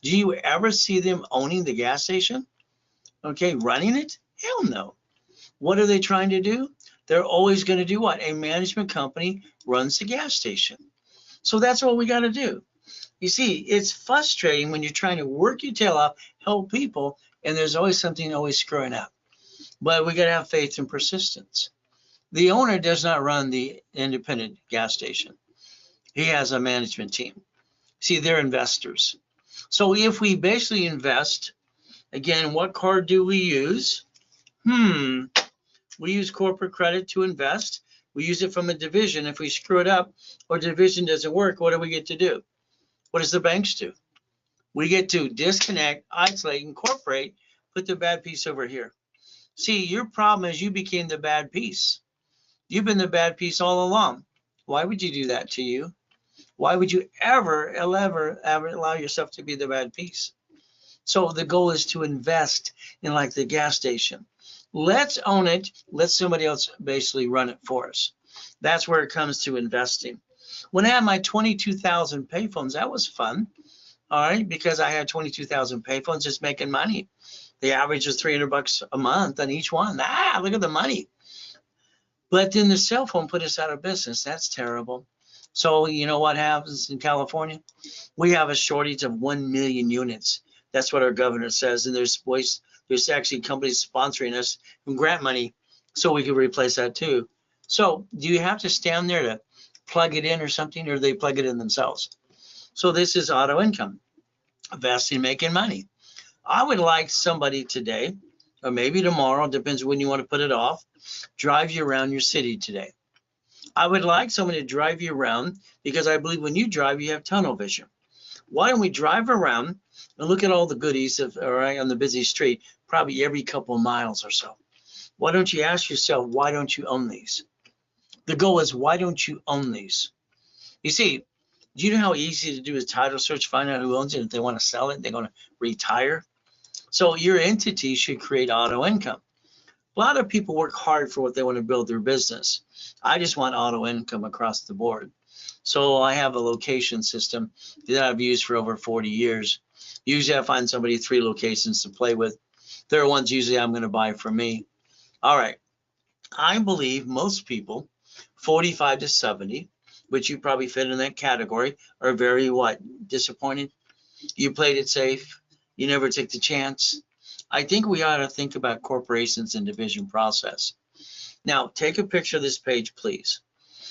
Do you ever see them owning the gas station? Okay, running it? Hell no. What are they trying to do? They're always going to do what? A management company runs the gas station. So that's what we got to do. You see, it's frustrating when you're trying to work your tail off, help people, and there's always something always screwing up. But we got to have faith and persistence. The owner does not run the independent gas station. He has a management team. See, they're investors. So if we basically invest, again, what card do we use? We use corporate credit to invest. We use it from a division. If we screw it up or division doesn't work, what do we get to do? What does the banks do? We get to disconnect, isolate, incorporate, put the bad piece over here. See, your problem is you became the bad piece. You've been the bad piece all along. Why would you do that to you? Why would you ever allow yourself to be the bad piece? So the goal is to invest in, like, the gas station. Let's own it. Let somebody else basically run it for us. That's where it comes to investing. When I had my 22,000 payphones, that was fun. All right, because I had 22,000 payphones just making money. The average is $300 a month on each one. Look at the money. But then the cell phone put us out of business. That's terrible. So you know what happens in California? We have a shortage of 1 million units. That's what our governor says. And there's actually companies sponsoring us from grant money so we can replace that too. So do you have to stand there to plug it in or something, or they plug it in themselves? So this is auto income, investing, making money. I would like somebody today, or maybe tomorrow, depends when you want to put it off, drive you around your city today. I would like someone to drive you around because I believe when you drive, you have tunnel vision. Why don't we drive around and look at all the goodies on the busy street, probably every couple of miles or so? Why don't you ask yourself, why don't you own these? The goal is, why don't you own these? You see, do you know how easy to do a title search, find out who owns it? If they want to sell it, they're going to retire. So your entity should create auto income. A lot of people work hard for what they want to build their business. I just want auto income across the board. So I have a location system that I've used for over 40 years. Usually I find somebody 3 locations to play with. They're ones usually I'm going to buy from me. All right. I believe most people, 45 to 70, which you probably fit in that category, are very disappointed. You played it safe. You never took the chance. I think we ought to think about corporations and division process. Now, take a picture of this page, please.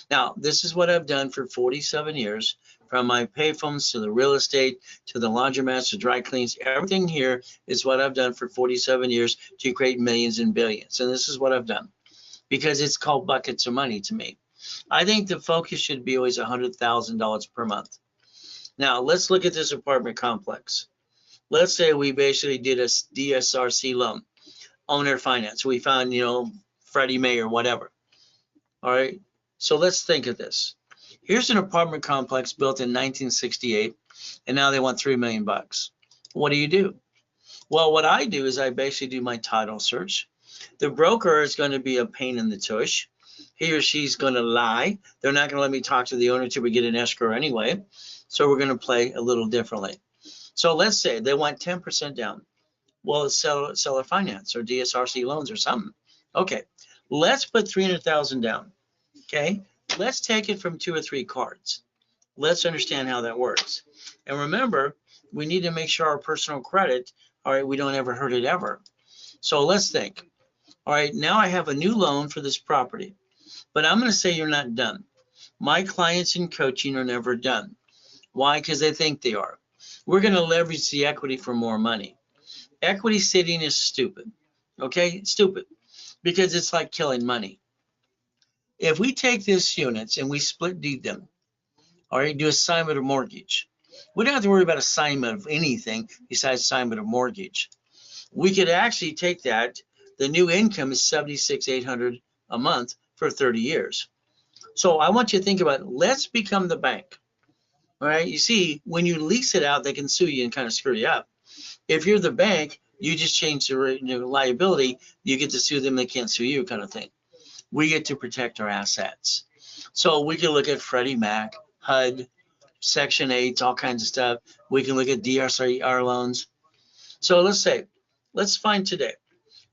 Now, this is what I've done for 47 years, from my payphones to the real estate to the laundromats to dry cleans. Everything here is what I've done for 47 years to create millions and billions. And this is what I've done because it's called buckets of money to me. I think the focus should be always $100,000 per month. Now, let's look at this apartment complex. Let's say we basically did a DSRC loan, owner finance. We found, Freddie Mae or whatever. All right. So let's think of this. Here's an apartment complex built in 1968, and now they want $3 million. What do? Well, what I do is I basically do my title search. The broker is going to be a pain in the tush. He or she's going to lie. They're not going to let me talk to the owner till we get an escrow anyway. So we're going to play a little differently. So let's say they want 10% down. Well, it's seller finance or DSRC loans or something. Okay, let's put 300,000 down. Okay, let's take it from 2 or 3 cards. Let's understand how that works. And remember, we need to make sure our personal credit, all right, we don't ever hurt it ever. So let's think. All right, now I have a new loan for this property, but I'm going to say you're not done. My clients in coaching are never done. Why? Because they think they are. We're going to leverage the equity for more money. Equity sitting is stupid. Okay, it's stupid because it's like killing money. If we take these units and we split deed them, all right, do assignment of mortgage. We don't have to worry about assignment of anything besides assignment of mortgage. We could actually take that. The new income is $76,800 a month for 30 years. So I want you to think about, let's become the bank. All right, you see, when you lease it out, they can sue you and kind of screw you up. If you're the bank, you just change the liability. You get to sue them, they can't sue you, kind of thing. We get to protect our assets. So we can look at Freddie Mac, HUD, Section 8, all kinds of stuff. We can look at DSR loans. So let's find today.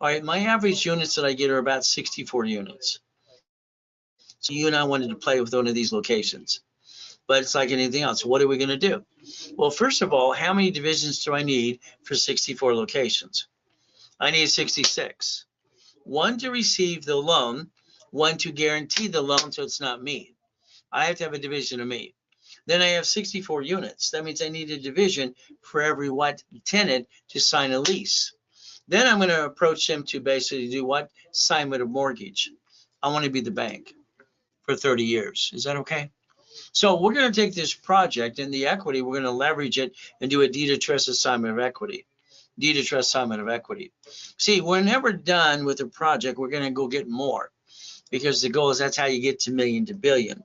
All right, my average units that I get are about 64 units. So you and I wanted to play with one of these locations. But it's like anything else. What are we going to do? Well, first of all, how many divisions do I need for 64 locations? I need 66. 1 to receive the loan, 1 to guarantee the loan so it's not me. I have to have a division of me. Then I have 64 units. That means I need a division for every tenant to sign a lease. Then I'm going to approach them to basically do what? Assignment of mortgage. I want to be the bank for 30 years. Is that okay? So we're going to take this project and the equity, we're going to leverage it and do a deed of trust assignment of equity. Deed of trust assignment of equity. See, we're never done with a project. We're going to go get more because the goal is that's how you get to million to billion.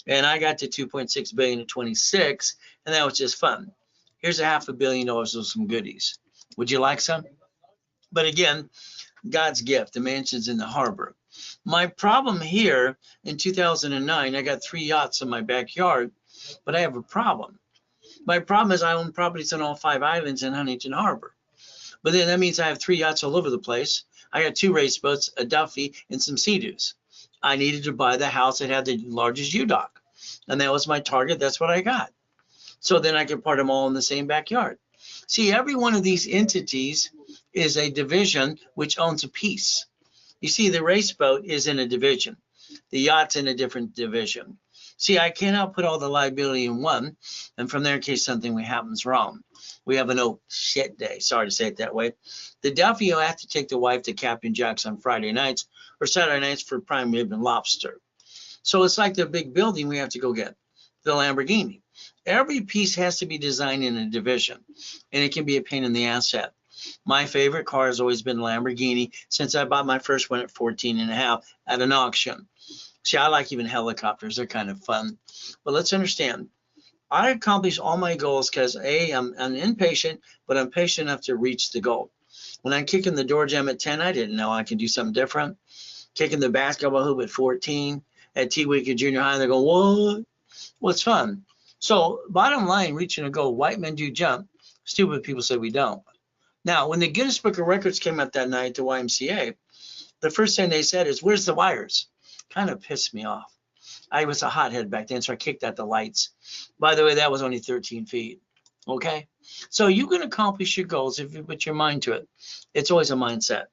And I got to 2.6 billion at 26, and that was just fun. Here's $500 million of some goodies. Would you like some? But again, God's gift, the mansion's in the harbor. My problem here in 2009, I got 3 yachts in my backyard, but I have a problem. My problem is I own properties on all 5 islands in Huntington Harbor. But then that means I have 3 yachts all over the place. I got 2 race boats, a Duffy, and some Sea-Doos. I needed to buy the house that had the largest U-Dock. And that was my target. That's what I got. So then I could part them all in the same backyard. See, every one of these entities is a division which owns a piece. You see, the race boat is in a division. The yacht's in a different division. See, I cannot put all the liability in one, and from there, in case something happens wrong, we have an oh shit day. Sorry to say it that way. The Duffy will have to take the wife to Captain Jack's on Friday nights or Saturday nights for prime rib and lobster. So it's like the big building we have to go get, the Lamborghini. Every piece has to be designed in a division, and it can be a pain in the asset. My favorite car has always been Lamborghini since I bought my first one at 14 and a half at an auction. See, I like even helicopters. They're kind of fun. But let's understand, I accomplish all my goals because A, I'm impatient, but I'm patient enough to reach the goal. When I kick in the door jam at 10, I didn't know I could do something different. Kicking the basketball hoop at 14, at T-Week at junior high, they go, what? Well, it's fun. So bottom line, reaching a goal, white men do jump. Stupid people say we don't. Now, when the Guinness Book of Records came out that night at the YMCA, the first thing they said is, where's the wires? Kind of pissed me off. I was a hothead back then, so I kicked out the lights. By the way, that was only 13 feet. Okay? So you can accomplish your goals if you put your mind to it. It's always a mindset.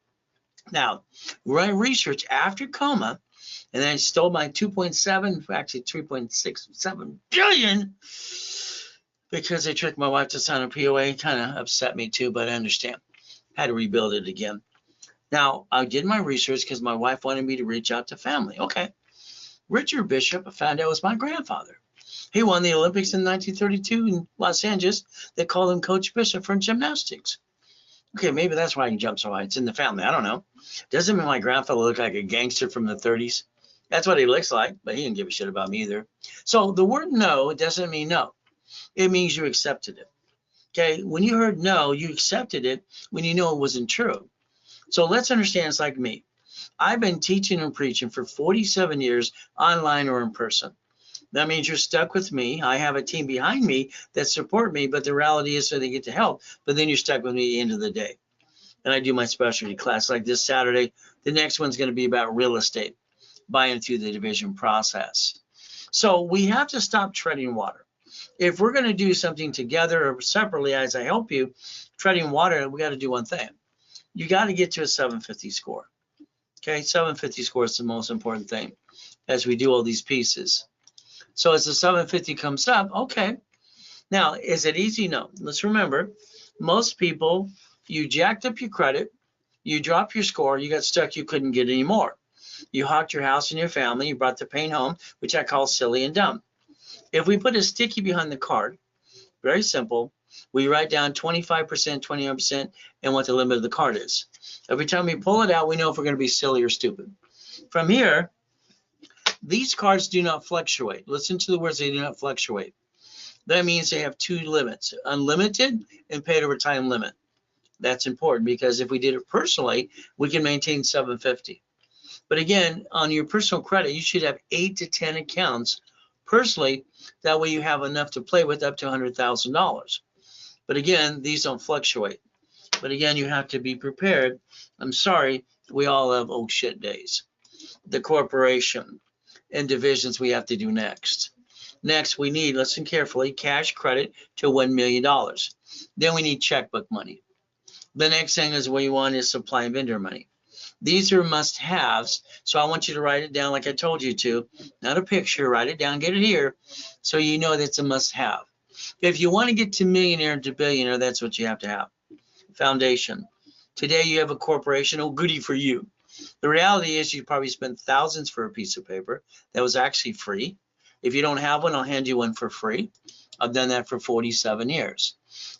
Now, when I researched after coma, and then I stole my 2.7, actually 3.67 billion, because they tricked my wife to sign a POA. Kind of upset me too, but I understand. Had to rebuild it again. Now, I did my research because my wife wanted me to reach out to family. Okay. Richard Bishop, I found out, was my grandfather. He won the Olympics in 1932 in Los Angeles. They called him Coach Bishop for gymnastics. Okay, maybe that's why I can jump so high. It's in the family. I don't know. Doesn't mean my grandfather looked like a gangster from the 30s. That's what he looks like, but he didn't give a shit about me either. So the word no, it doesn't mean no. It means you accepted it. Okay, when you heard no, you accepted it when you know it wasn't true. So let's understand, it's like me. I've been teaching and preaching for 47 years, online or in person. That means you're stuck with me. I have a team behind me that support me, but the reality is so they get to help. But then you're stuck with me at the end of the day. And I do my specialty class like this Saturday. The next one's going to be about real estate, buying through the division process. So we have to stop treading water. If we're going to do something together or separately as I help you, treading water, we got to do one thing. You got to get to a 750 score. Okay, 750 score is the most important thing as we do all these pieces. So as the 750 comes up, okay. Now, is it easy? No. Let's remember, most people, you jacked up your credit, you dropped your score, you got stuck, you couldn't get any more. You hawked your house and your family, you brought the pain home, which I call silly and dumb. If we put a sticky behind the card, very simple, we write down 25%, 29%, and what the limit of the card is. Every time we pull it out, we know if we're going to be silly or stupid. From here, these cards do not fluctuate. Listen to the words, they do not fluctuate. That means they have 2 limits, unlimited and paid over time limit. That's important because if we did it personally, we can maintain 750. But again, on your personal credit, you should have 8 to 10 accounts personally. That way you have enough to play with up to $100,000. But again, these don't fluctuate. But again, you have to be prepared. I'm sorry, we all have oh shit days. The corporation and divisions we have to do next. Next, we need, listen carefully, cash credit to $1 million. Then we need checkbook money. The next thing is we want is supply and vendor money. These are must-haves, so I want you to write it down like I told you to. Not a picture, write it down, get it here, so you know that's a must-have. If you want to get to millionaire to billionaire, that's what you have to have. Foundation. Today you have a corporation, oh goody for you. The reality is you probably spent thousands for a piece of paper that was actually free. If you don't have one, I'll hand you one for free. I've done that for 47 years.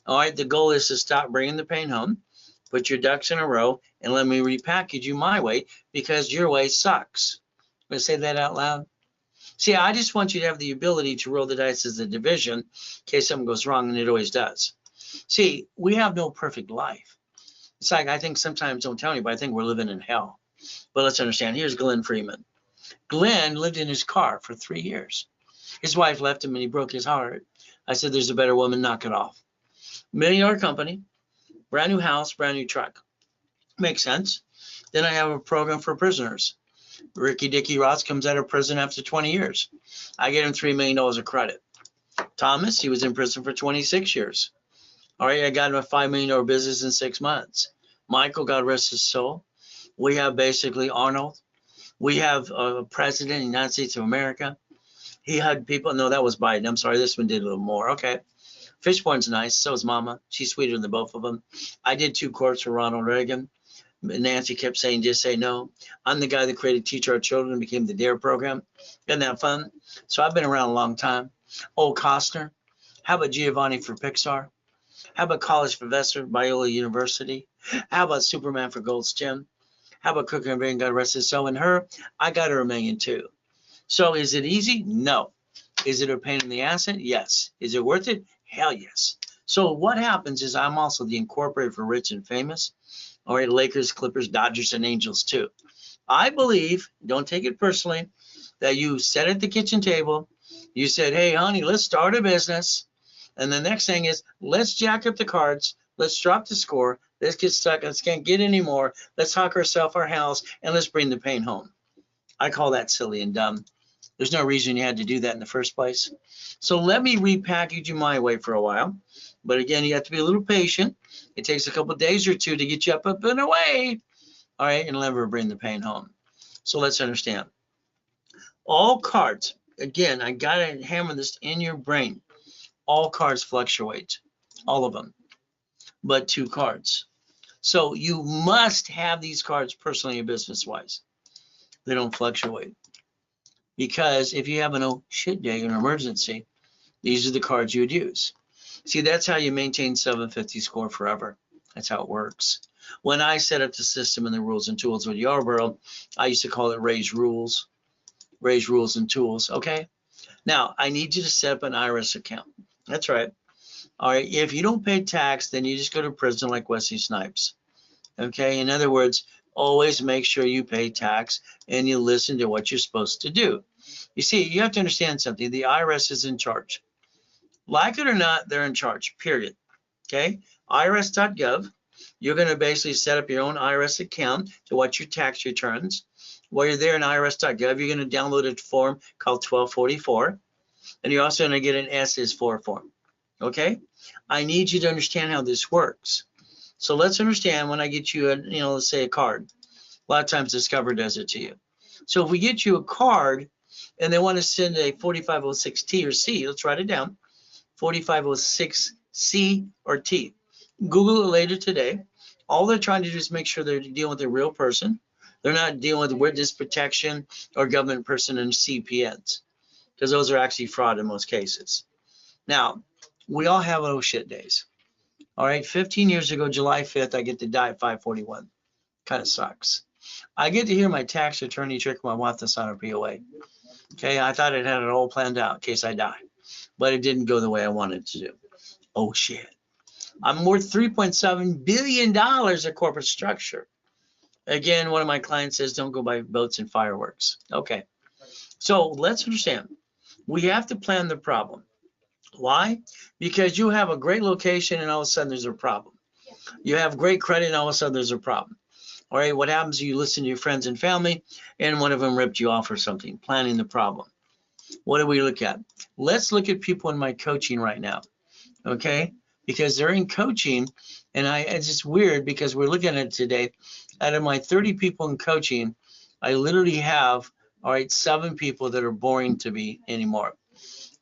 All right, the goal is to stop bringing the pain home, put your ducks in a row, and let me repackage you my way because your way sucks. I'm going to say that out loud. See, I just want you to have the ability to roll the dice as a division in case something goes wrong, and it always does. See, we have no perfect life. It's like I think sometimes, don't tell anybody, I think we're living in hell. But let's understand, here's Glenn Freeman. Glenn lived in his car for 3 years. His wife left him and he broke his heart. I said, there's a better woman, knock it off. $1 million company, brand new house, brand new truck. Makes sense. Then I have a program for prisoners. Ricky Dicky Ross comes out of prison after 20 years. I get him $3 million of credit. Thomas, he was in prison for 26 years. All right, I got him a $5 million business in 6 months. Michael, God rest his soul. We have basically Arnold. We have a president of the United States of America. He hugged people. No, that was Biden. I'm sorry, this one did a little more. Okay. Fishborn's nice. So is Mama. She's sweeter than both of them. I did 2 courts for Ronald Reagan. Nancy kept saying, just say no. I'm the guy that created Teach Our Children and became the DARE program. Isn't that fun? So I've been around a long time. Old Costner. How about Giovanni for Pixar? How about College Professor, Biola University? How about Superman for Gold's Gym? How about Cook and Bring, God rest his soul? And her, I got her $1 million too. So is it easy? No. Is it a pain in the ass? Yes. Is it worth it? Hell yes. So what happens is I'm also the incorporator for Rich and Famous. All right, Lakers, Clippers, Dodgers, and Angels too. I believe, don't take it personally, that you sat at the kitchen table, you said, hey, honey, let's start a business. And the next thing is, let's jack up the cards, let's drop the score, let's get stuck, let's can't get any more, let's hawk ourselves our house, and let's bring the pain home. I call that silly and dumb. There's no reason you had to do that in the first place. So let me repackage you my way for a while. But again, you have to be a little patient. It takes a couple days or 2 to get you up and away. All right, and never bring the pain home. So let's understand. All cards, again, I got to hammer this in your brain. All cards fluctuate, all of them, but 2 cards. So you must have these cards personally and business-wise. They don't fluctuate. Because if you have an oh shit day, an emergency, these are the cards you would use. See, that's how you maintain 750 score forever. That's how it works. When I set up the system and the rules and tools with Yarborough, I used to call it raise rules and tools. Okay. Now I need you to set up an IRS account. That's right. All right. If you don't pay tax, then you just go to prison like Wesley Snipes. Okay. In other words, always make sure you pay tax and you listen to what you're supposed to do. You see, you have to understand something. The IRS is in charge. Like it or not, they're in charge, period. Okay, irs.gov. You're going to basically set up your own IRS account to watch your tax returns. While you're there in irs.gov, you're going to download a form called 1244. And you're also going to get an SS4 form. Okay, I need you to understand how this works. So let's understand when I get you let's say a card. A lot of times Discover does it to you. So if we get you a card and they want to send a 4506T or C, let's write it down. 4506C or T. Google it later today. All they're trying to do is make sure they're dealing with a real person. They're not dealing with witness protection or government person and CPNs, because those are actually fraud in most cases. Now, we all have oh shit days. All right, 15 years ago, July 5th, I get to die at 541. Kind of sucks. I get to hear my tax attorney trick my wife to sign a POA. Okay, I thought it had it all planned out in case I die, but it didn't go the way I wanted to do. Oh shit. I'm worth $3.7 billion of corporate structure. Again, one of my clients says, don't go buy boats and fireworks. Okay, so let's understand. We have to plan the problem. Why? Because you have a great location and all of a sudden there's a problem. You have great credit and all of a sudden there's a problem. All right, what happens is you listen to your friends and family and one of them ripped you off or something, planning the problem. What do we look at? Let's look at people in my coaching right now, okay? Because they're in coaching and it's just weird because we're looking at it today. Out of my 30 people in coaching, I literally have, all right, 7 people that are boring to me anymore.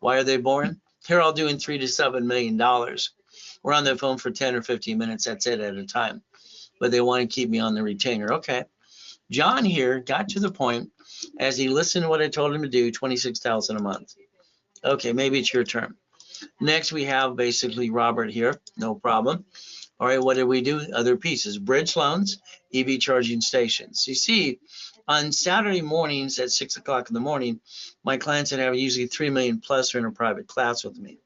Why are they boring? They're all doing $3 to $7 million. We're on the phone for 10 or 15 minutes. That's it at a time. But they want to keep me on the retainer. Okay. John here got to the point as he listened to what I told him to do, $26,000 a month. Okay, maybe it's your turn. Next, we have basically Robert here. No problem. All right, what did we do? Other pieces. Bridge loans, EV charging stations. You see, on Saturday mornings at 6 o'clock in the morning, my clients that have usually 3 million plus are in a private class with me.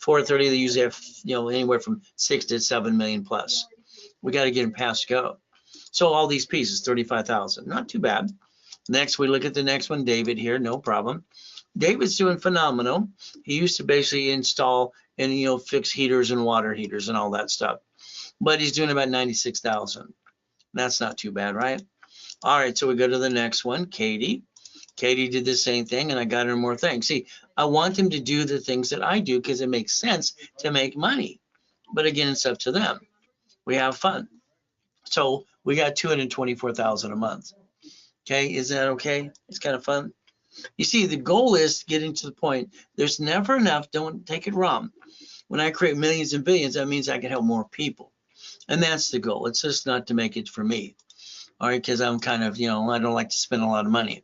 4:30, they usually have anywhere from 6 to 7 million plus. We got to get them past go. So all these pieces, 35,000, not too bad. Next, we look at the next one, David here, no problem. David's doing phenomenal. He used to basically install and fix heaters and water heaters and all that stuff. but he's doing about 96,000. That's not too bad, right? All right, so we go to the next one, Katie. Katie did the same thing, and I got her more things. See, I want them to do the things that I do because it makes sense to make money. But again, it's up to them. We have fun. So we got 224,000 a month. Okay, is that okay? It's kind of fun. You see, the goal is getting to the point. There's never enough. Don't take it wrong. When I create millions and billions, that means I can help more people. And that's the goal. It's just not to make it for me. All right, because I'm kind of, I don't like to spend a lot of money.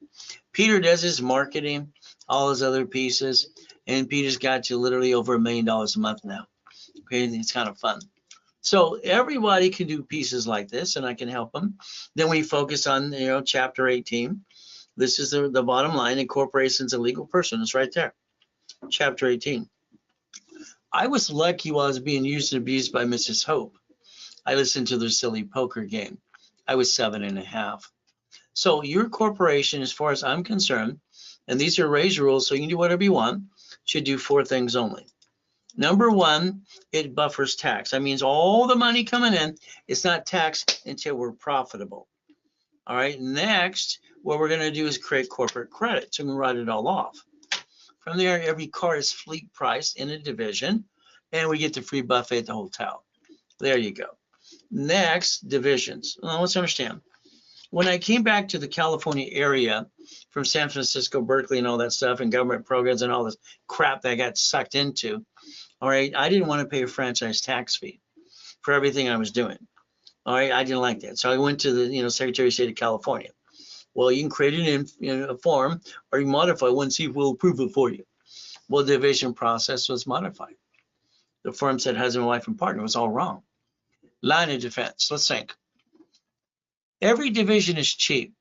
Peter does his marketing, all his other pieces, and Peter's got you literally over $1 million a month now. Okay, it's kind of fun. So everybody can do pieces like this, and I can help them. Then we focus on, chapter 18. This is the bottom line. A corporation's a legal person. It's right there. Chapter 18. I was lucky while I was being used and abused by Mrs. Hope. I listened to their silly poker game. I was 7.5. So your corporation, as far as I'm concerned, and these are Ray's rules, so you can do whatever you want, should do 4 things only. Number 1, it buffers tax. That means all the money coming in, it's not taxed until we're profitable. All right, next, what we're going to do is create corporate credit. So I'm going to write it all off. From there, every car is fleet priced in a division, and we get the free buffet at the hotel. There you go. Next, divisions. Well, let's understand. When I came back to the California area from San Francisco, Berkeley, and all that stuff, and government programs and all this crap that I got sucked into, all right, I didn't want to pay a franchise tax fee for everything I was doing. All right, I didn't like that. So I went to the, Secretary of State of California. Well, you can create it in a form, or you modify one, see if we'll approve it for you. Well, the division process was modified. The form said husband, wife, and partner. It was all wrong. Line of defense. Let's think. Every division is cheap.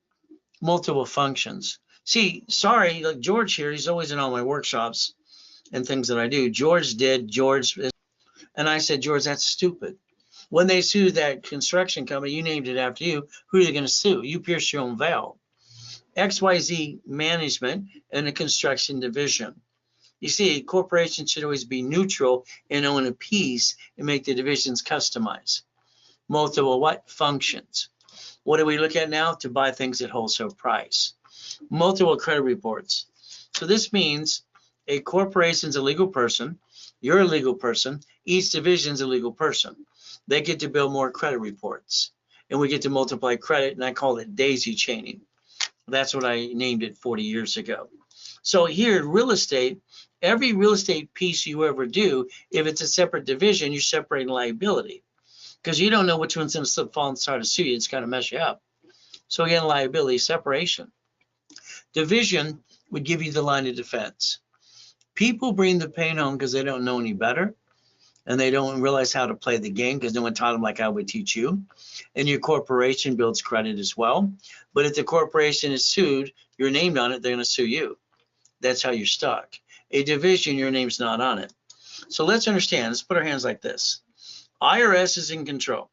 Multiple functions. See, sorry, like George here, he's always in all my workshops and things that I do. George, and I said, George, that's stupid. When they sued that construction company, you named it after you, who are they going to sue? You pierced your own veil. XYZ management and a construction division. You see, corporations should always be neutral and own a piece and make the divisions customized. Multiple what? Functions. What do we look at now? To buy things at wholesale price. Multiple credit reports. So this means a corporation's a legal person, you're a legal person, each division's a legal person. They get to build more credit reports, and we get to multiply credit, and I call it daisy chaining. That's what I named it 40 years ago. So here in real estate, every real estate piece you ever do, if it's a separate division, you're separating liability, because you don't know which one's going to slip, fall, and start to sue you. It's going to mess you up. So again, liability separation. Division would give you the line of defense. People bring the pain home because they don't know any better, and they don't realize how to play the game because no one taught them like I would teach you. And your corporation builds credit as well. But if the corporation is sued, you're named on it, they're going to sue you. That's how you're stuck. A division, your name's not on it. So let's understand. Let's put our hands like this. IRS is in control.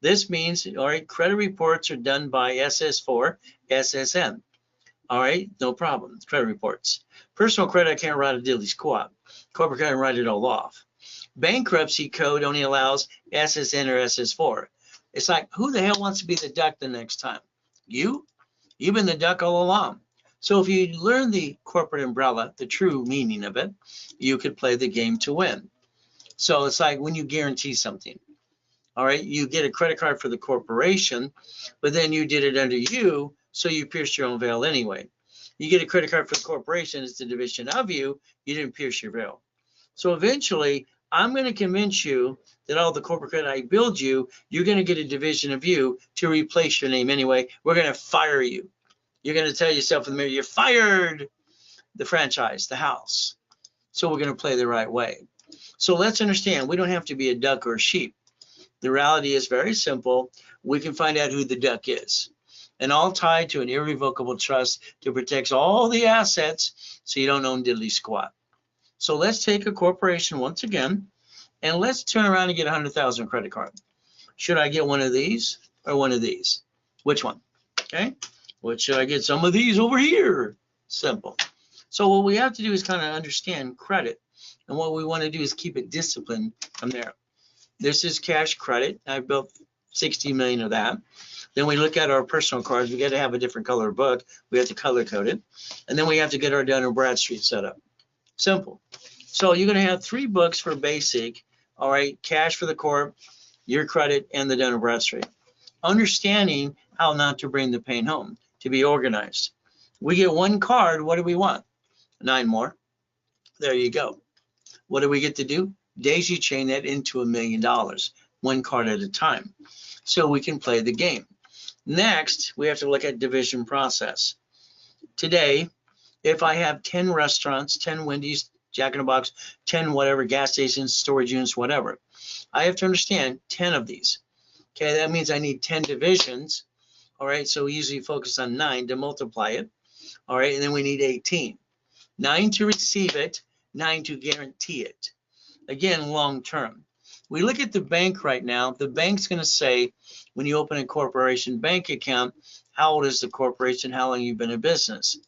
This means, all right, credit reports are done by SS4, SSN. All right, no problem. Credit reports. Personal credit, I can't write a diddly squat. Corporate credit, I write it all off. Bankruptcy code only allows SSN or SS4. It's like, who the hell wants to be the duck the next time? You? You've been the duck all along. So if you learn the corporate umbrella, the true meaning of it, you could play the game to win. So it's like when you guarantee something. All right, you get a credit card for the corporation, but then you did it under you, so you pierced your own veil anyway. You get a credit card for the corporation, it's the division of you, you didn't pierce your veil. So eventually, I'm going to convince you that all the corporate credit I build you, you're going to get a division of you to replace your name anyway. We're going to fire you. You're going to tell yourself in the mirror, you're fired. The franchise, the house. So we're going to play the right way. So let's understand, we don't have to be a duck or a sheep. The reality is very simple. We can find out who the duck is. And all tied to an irrevocable trust to protect all the assets so you don't own diddly squat. So let's take a corporation once again, and let's turn around and get 100,000 credit card. Should I get one of these or one of these? Which one? Okay. What should I get? Some of these over here. Simple. So what we have to do is kind of understand credit. And what we want to do is keep it disciplined from there. This is cash credit. I built 60 million of that. Then we look at our personal cards. We got to have a different color book. We have to color code it. And then we have to get our Dun & Bradstreet set up. Simple. So you're going to have 3 books for basic. All right, cash for the corp, your credit, and the Dun & Bradstreet. Understanding how not to bring the pain home, to be organized. We get 1 card. What do we want? 9 more. There you go. What do we get to do? Daisy chain that into $1 million, 1 card at a time, so we can play the game. Next, we have to look at division process. Today, if I have 10 restaurants, 10 Wendy's, Jack in the Box, 10 whatever, gas stations, storage units, whatever, I have to understand 10 of these. Okay, that means I need 10 divisions. All right, so we usually focus on 9 to multiply it. All right, and then we need 18. 9 to receive it, 9 to guarantee it. Again, long term. We look at the bank right now. The bank's going to say, when you open a corporation bank account, how old is the corporation, how long you've been in business.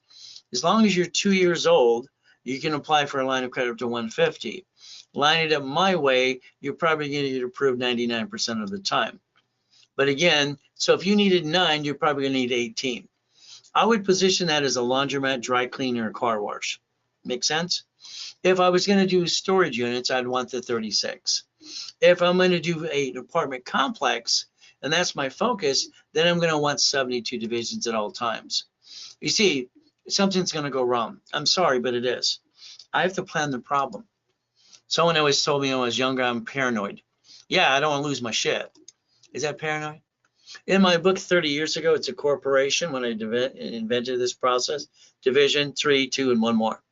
As long as you're 2 years old, you can apply for a line of credit up to 150. Line it up my way, you're probably going to get approved 99% of the time. But again, so if you needed 9, you're probably going to need 18. I would position that as a laundromat, dry cleaner, or car wash. Make sense? If I was going to do storage units, I'd want the 36. If I'm going to do an apartment complex, and that's my focus, then I'm going to want 72 divisions at all times. You see, something's going to go wrong. I'm sorry, but it is. I have to plan the problem. Someone always told me when I was younger, I'm paranoid. Yeah, I don't want to lose my shit. Is that paranoid? In my book 30 years ago, it's a corporation when I invented this process. Division, 3, 2, and 1 more.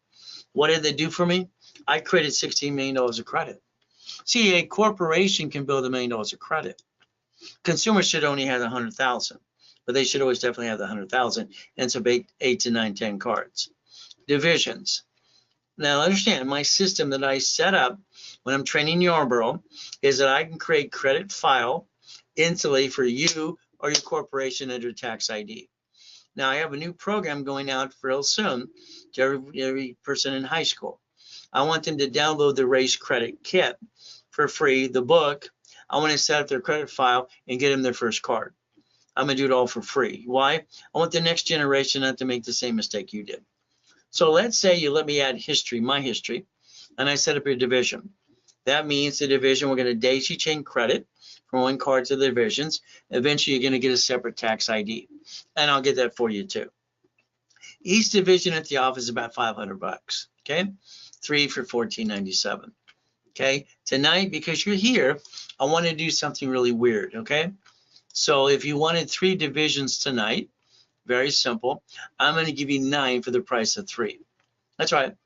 What did they do for me? I created $16 million of credit. See, a corporation can build $1 million of credit. Consumers should only have 100,000, but they should always definitely have the 100,000, and so 8 to 9, 10 cards. Divisions. Now understand, my system that I set up when I'm training Yarborough is that I can create credit file instantly for you or your corporation under tax ID. Now I have a new program going out real soon to every person in high school. I want them to download the Race Credit Kit for free, the book. I want to set up their credit file and get them their first card. I'm going to do it all for free. Why? I want the next generation not to make the same mistake you did. So let's say you let me add history, my history, and I set up your division. That means the division, we're going to daisy chain credit from 1 card to the divisions. Eventually, you're going to get a separate tax ID, and I'll get that for you too. Each division at the office is about $500. Okay, 3 for $14.97. Okay, tonight, because you're here, I want to do something really weird. Okay, so if you wanted 3 divisions tonight, very simple. I'm going to give you 9 for the price of 3. That's right.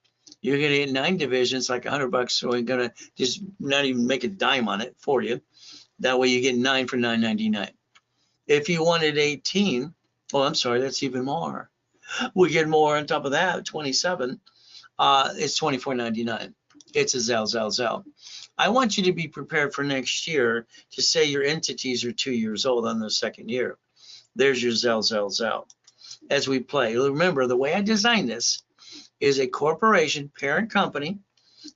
You're going to get 9 divisions, like $100. So we're going to just not even make a dime on it for you. That way you get 9 for $9.99. If you wanted 18, oh, I'm sorry, that's even more. We get more on top of that, 27. It's $24.99. It's a Zell. I want you to be prepared for next year to say your entities are 2 years old on the 2nd year. There's your Zell. As we play, remember the way I designed this is a corporation, parent company,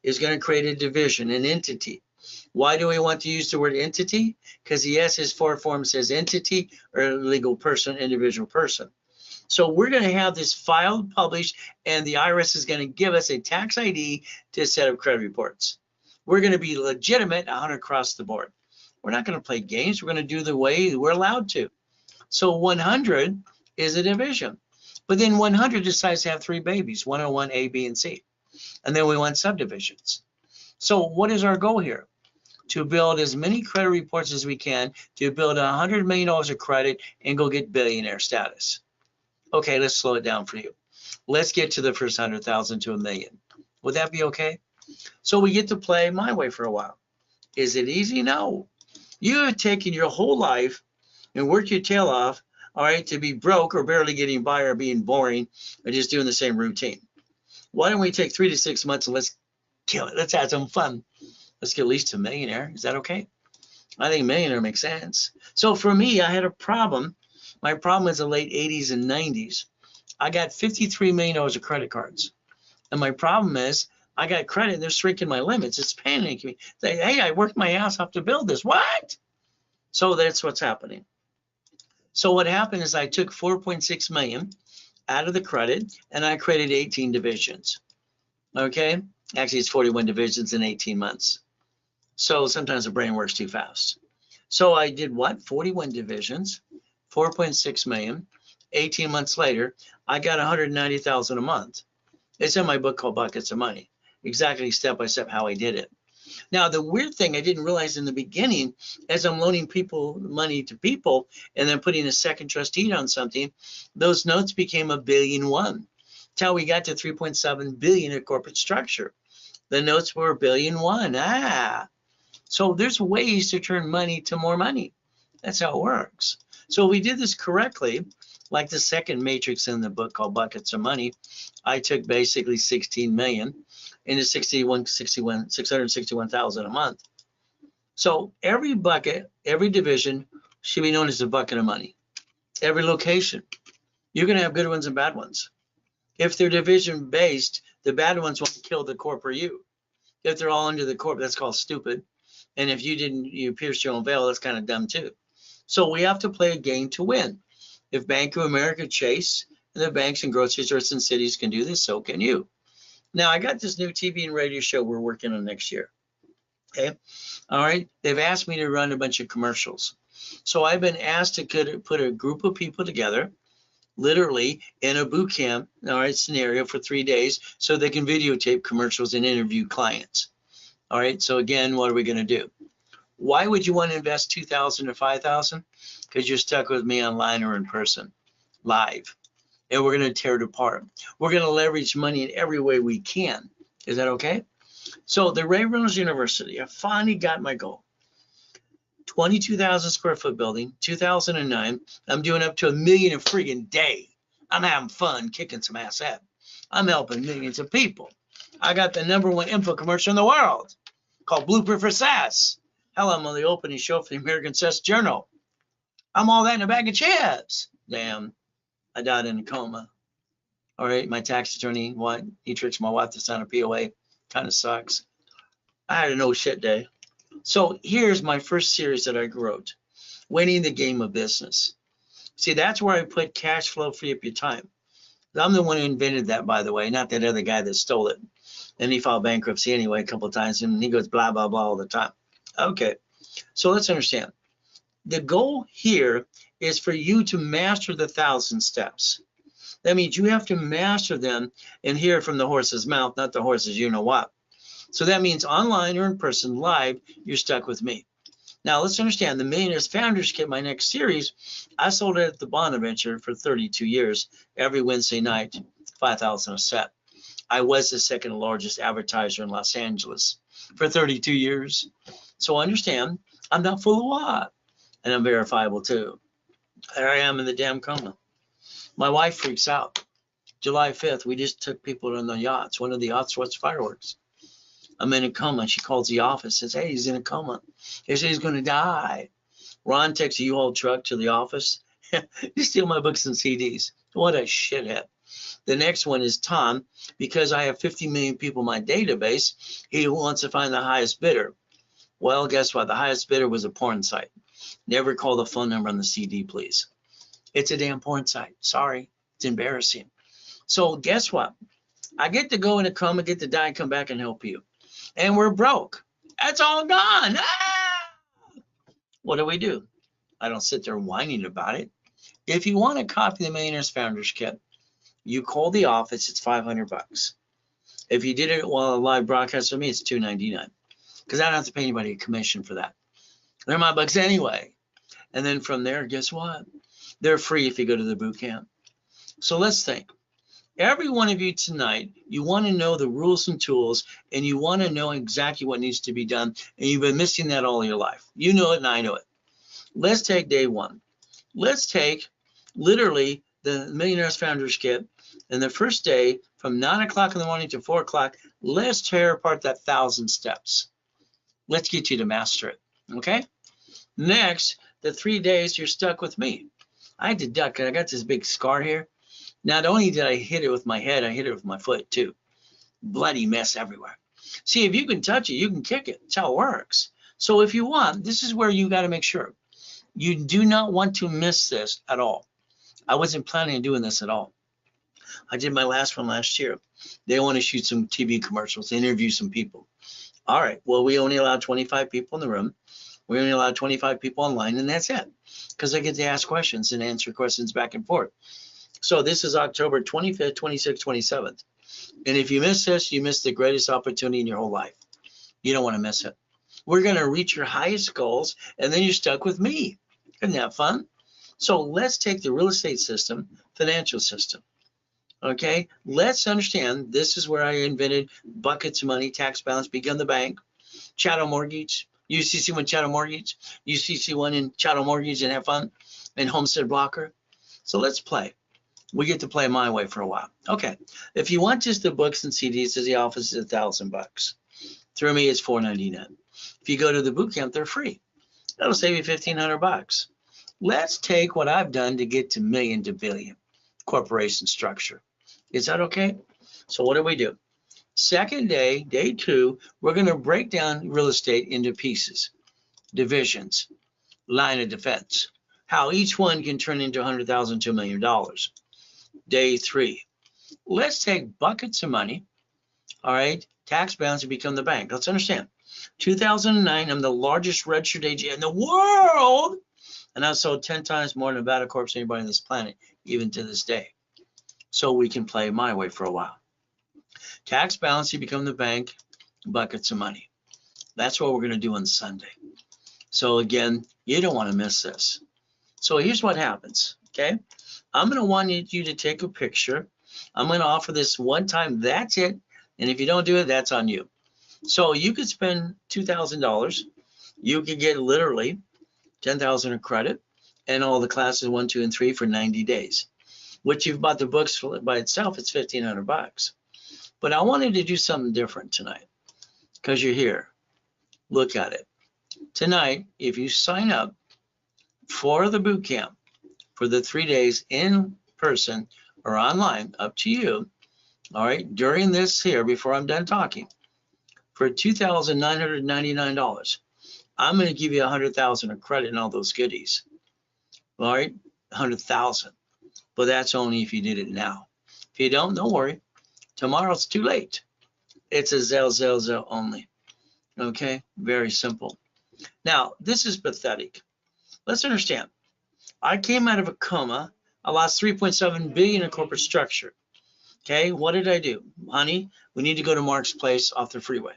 is going to create a division, an entity. Why do we want to use the word entity? Because the SS4 form says entity or legal person, individual person. So we're going to have this filed, published, and the IRS is going to give us a tax ID to set up credit reports. We're going to be legitimate 100 across the board. We're not going to play games. We're going to do the way we're allowed to. So 100 is a division. But then 100 decides to have 3 babies, 101, A, B, and C. And then we want subdivisions. So what is our goal here? To build as many credit reports as we can to build $100 million of credit and go get billionaire status. Okay, let's slow it down for you. Let's get to the first 100,000 to $1 million. Would that be okay? So we get to play my way for a while. Is it easy? No. You have taken your whole life and worked your tail off, all right, to be broke or barely getting by or being boring or just doing the same routine. Why don't we take 3 to 6 months and let's kill it? Let's have some fun. Let's get at least to Millionaire. Is that okay? I think Millionaire makes sense. So for me, I had a problem. My problem is the late 80s and 90s. I got $53 million of credit cards. And my problem is I got credit and they're shrinking my limits. It's panicking me. Say, hey, I worked my ass off to build this. What? So that's what's happening. So what happened is I took 4.6 million out of the credit and I created 18 divisions. Okay. Actually, it's 41 divisions in 18 months. So sometimes the brain works too fast. So I did what? 41 divisions, 4.6 million. 18 months later, I got 190,000 a month. It's in my book called Buckets of Money. Exactly step by step how I did it. Now, the weird thing I didn't realize in the beginning, as I'm loaning people money to people and then putting a second trustee on something, those notes became $1.1 billion. That's how we got to 3.7 billion in corporate structure. The notes were $1.1 billion. So there's ways to turn money to more money. That's how it works. So we did this correctly, like the second matrix in the book called Buckets of Money. I took basically 16 million into 661,000 a month. So every bucket, every division should be known as a bucket of money. Every location. You're going to have good ones and bad ones. If they're division based, the bad ones won't kill the corp or you. If they're all under the corp, that's called stupid. And if you pierced your own veil, that's kind of dumb too. So we have to play a game to win. If Bank of America, Chase, and the banks and grocery stores and cities can do this, so can you. Now, I got this new TV and radio show we're working on next year. Okay. All right. They've asked me to run a bunch of commercials. So I've been asked to put a group of people together, literally in a boot camp, all right, scenario for 3 days so they can videotape commercials and interview clients. All right. So again, what are we going to do? Why would you want to invest 2,000 or 5,000? Because you're stuck with me online or in person, live. And we're going to tear it apart. We're going to leverage money in every way we can. Is that okay? So the Ray Reynolds University, I finally got my goal. 22,000 square foot building, 2009. I'm doing up to $1 million a friggin' day. I'm having fun kicking some ass at. I'm helping millions of people. I got the #1 info commercial in the world called Blueprint for SaaS. Hell, I'm on the opening show for the American SaaS Journal. I'm all that in a bag of chips. Damn, I died in a coma. All right, my tax attorney, what? He tricks my wife to sign a POA. Kind of sucks. I had a no shit day. So here's my first series that I wrote, Winning the Game of Business. See, that's where I put cash flow, free up your time. I'm the one who invented that, by the way, not that other guy that stole it. And he filed bankruptcy anyway a couple of times, and he goes blah, blah, blah all the time. Okay, so let's understand. The goal here is for you to master the 1,000 steps. That means you have to master them and hear it from the horse's mouth, not the horse's you know what. So that means online or in person, live, you're stuck with me. Now let's understand the Millionaire's Founders Kit, my next series, I sold it at the Bonaventure for 32 years, every Wednesday night, 5,000 a set. I was the second largest advertiser in Los Angeles for 32 years. So understand, I'm not full of what? And I'm verifiable too. There I am in the damn coma. My wife freaks out. July 5th, we just took people on the yachts. One of the yachts was fireworks. I'm in a coma. She calls the office, says, hey, he's in a coma. They say he's going to die. Ron takes a U-Haul truck to the office. You steal my books and CDs. What a shithead. The next one is Tom. Because I have 50 million people in my database, he wants to find the highest bidder. Well, guess what? The highest bidder was a porn site. Never call the phone number on the CD, please. It's a damn porn site. Sorry. It's embarrassing. So guess what? I get to go in a coma, get to die, and come back and help you. And we're broke. That's all gone. Ah! What do? I don't sit there whining about it. If you want a copy of the Millionaire's Founders Kit, you call the office. It's $500. If you did it while a live broadcast with me, it's $299. Because I don't have to pay anybody a commission for that. They're my bucks anyway. And then from there, guess what? They're free if you go to the boot camp. So let's think. Every one of you tonight, you want to know the rules and tools, and you want to know exactly what needs to be done, and you've been missing that all your life. You know it, and I know it. Let's take day one. Let's take literally the Millionaire's Founders Kit, and the first day from 9 o'clock in the morning to 4 o'clock, let's tear apart that 1,000 steps. Let's get you to master it, okay? Next, the 3 days you're stuck with me. I had to duck, and I got this big scar here. Not only did I hit it with my head, I hit it with my foot too. bloody mess everywhere. See, if you can touch it, you can kick it. That's how it works. So if you want, this is where you got to make sure. You do not want to miss this at all. I wasn't planning on doing this at all. I did my last one last year. They want to shoot some TV commercials, interview some people. All right, well, we only allowed 25 people in the room. We only allowed 25 people online, and that's it. Because I get to ask questions and answer questions back and forth. So this is October 25th, 26th, 27th. And if you miss this, you miss the greatest opportunity in your whole life. You don't want to miss it. We're going to reach your highest goals, and then you're stuck with me. Isn't that fun? So let's take the real estate system, financial system. Okay, let's understand this is where I invented buckets of money, tax balance, become the bank, chattel mortgage, UCC1 chattel mortgage, UCC1 in chattel mortgage, and have fun, and homestead blocker. So let's play. We get to play my way for a while. Okay, if you want just the books and CDs to the office, it's $1,000. Through me, it's $499. If you go to the boot camp, they're free. That'll save you $1,500. Let's take what I've done to get to million to billion corporation structure. Is that okay? So what do? Second day, day 2, we're going to break down real estate into pieces, divisions, line of defense, how each one can turn into $100,000 to $1 million. Day 3, let's take buckets of money, all right, tax balance, and become the bank. Let's understand, 2009, I'm the largest registered agent in the world, and I've sold 10 times more Nevada Corps than anybody on this planet, even to this day. So we can play my way for a while. Tax balance, you become the bank, buckets of money. That's what we're going to do on Sunday. So again, you don't want to miss this. So here's what happens, okay? I'm going to want you to take a picture. I'm going to offer this one time. That's it. And if you don't do it, that's on you. So you could spend $2,000. You could get literally $10,000 of credit and all the classes 1, 2, and 3 for 90 days. Which you've bought the books for by itself, it's $1,500. But I wanted to do something different tonight because you're here. Look at it. Tonight, if you sign up for the boot camp for the 3 days in person or online, up to you, all right, during this here, before I'm done talking, for $2,999, I'm going to give you $100,000 of credit and all those goodies. All right, $100,000. But that's only if you did it now. If you don't worry. Tomorrow's too late. It's a Zelle only. Okay, very simple. Now, this is pathetic. Let's understand. I came out of a coma. I lost 3.7 billion in corporate structure. Okay, what did I do? Honey, we need to go to Mark's place off the freeway.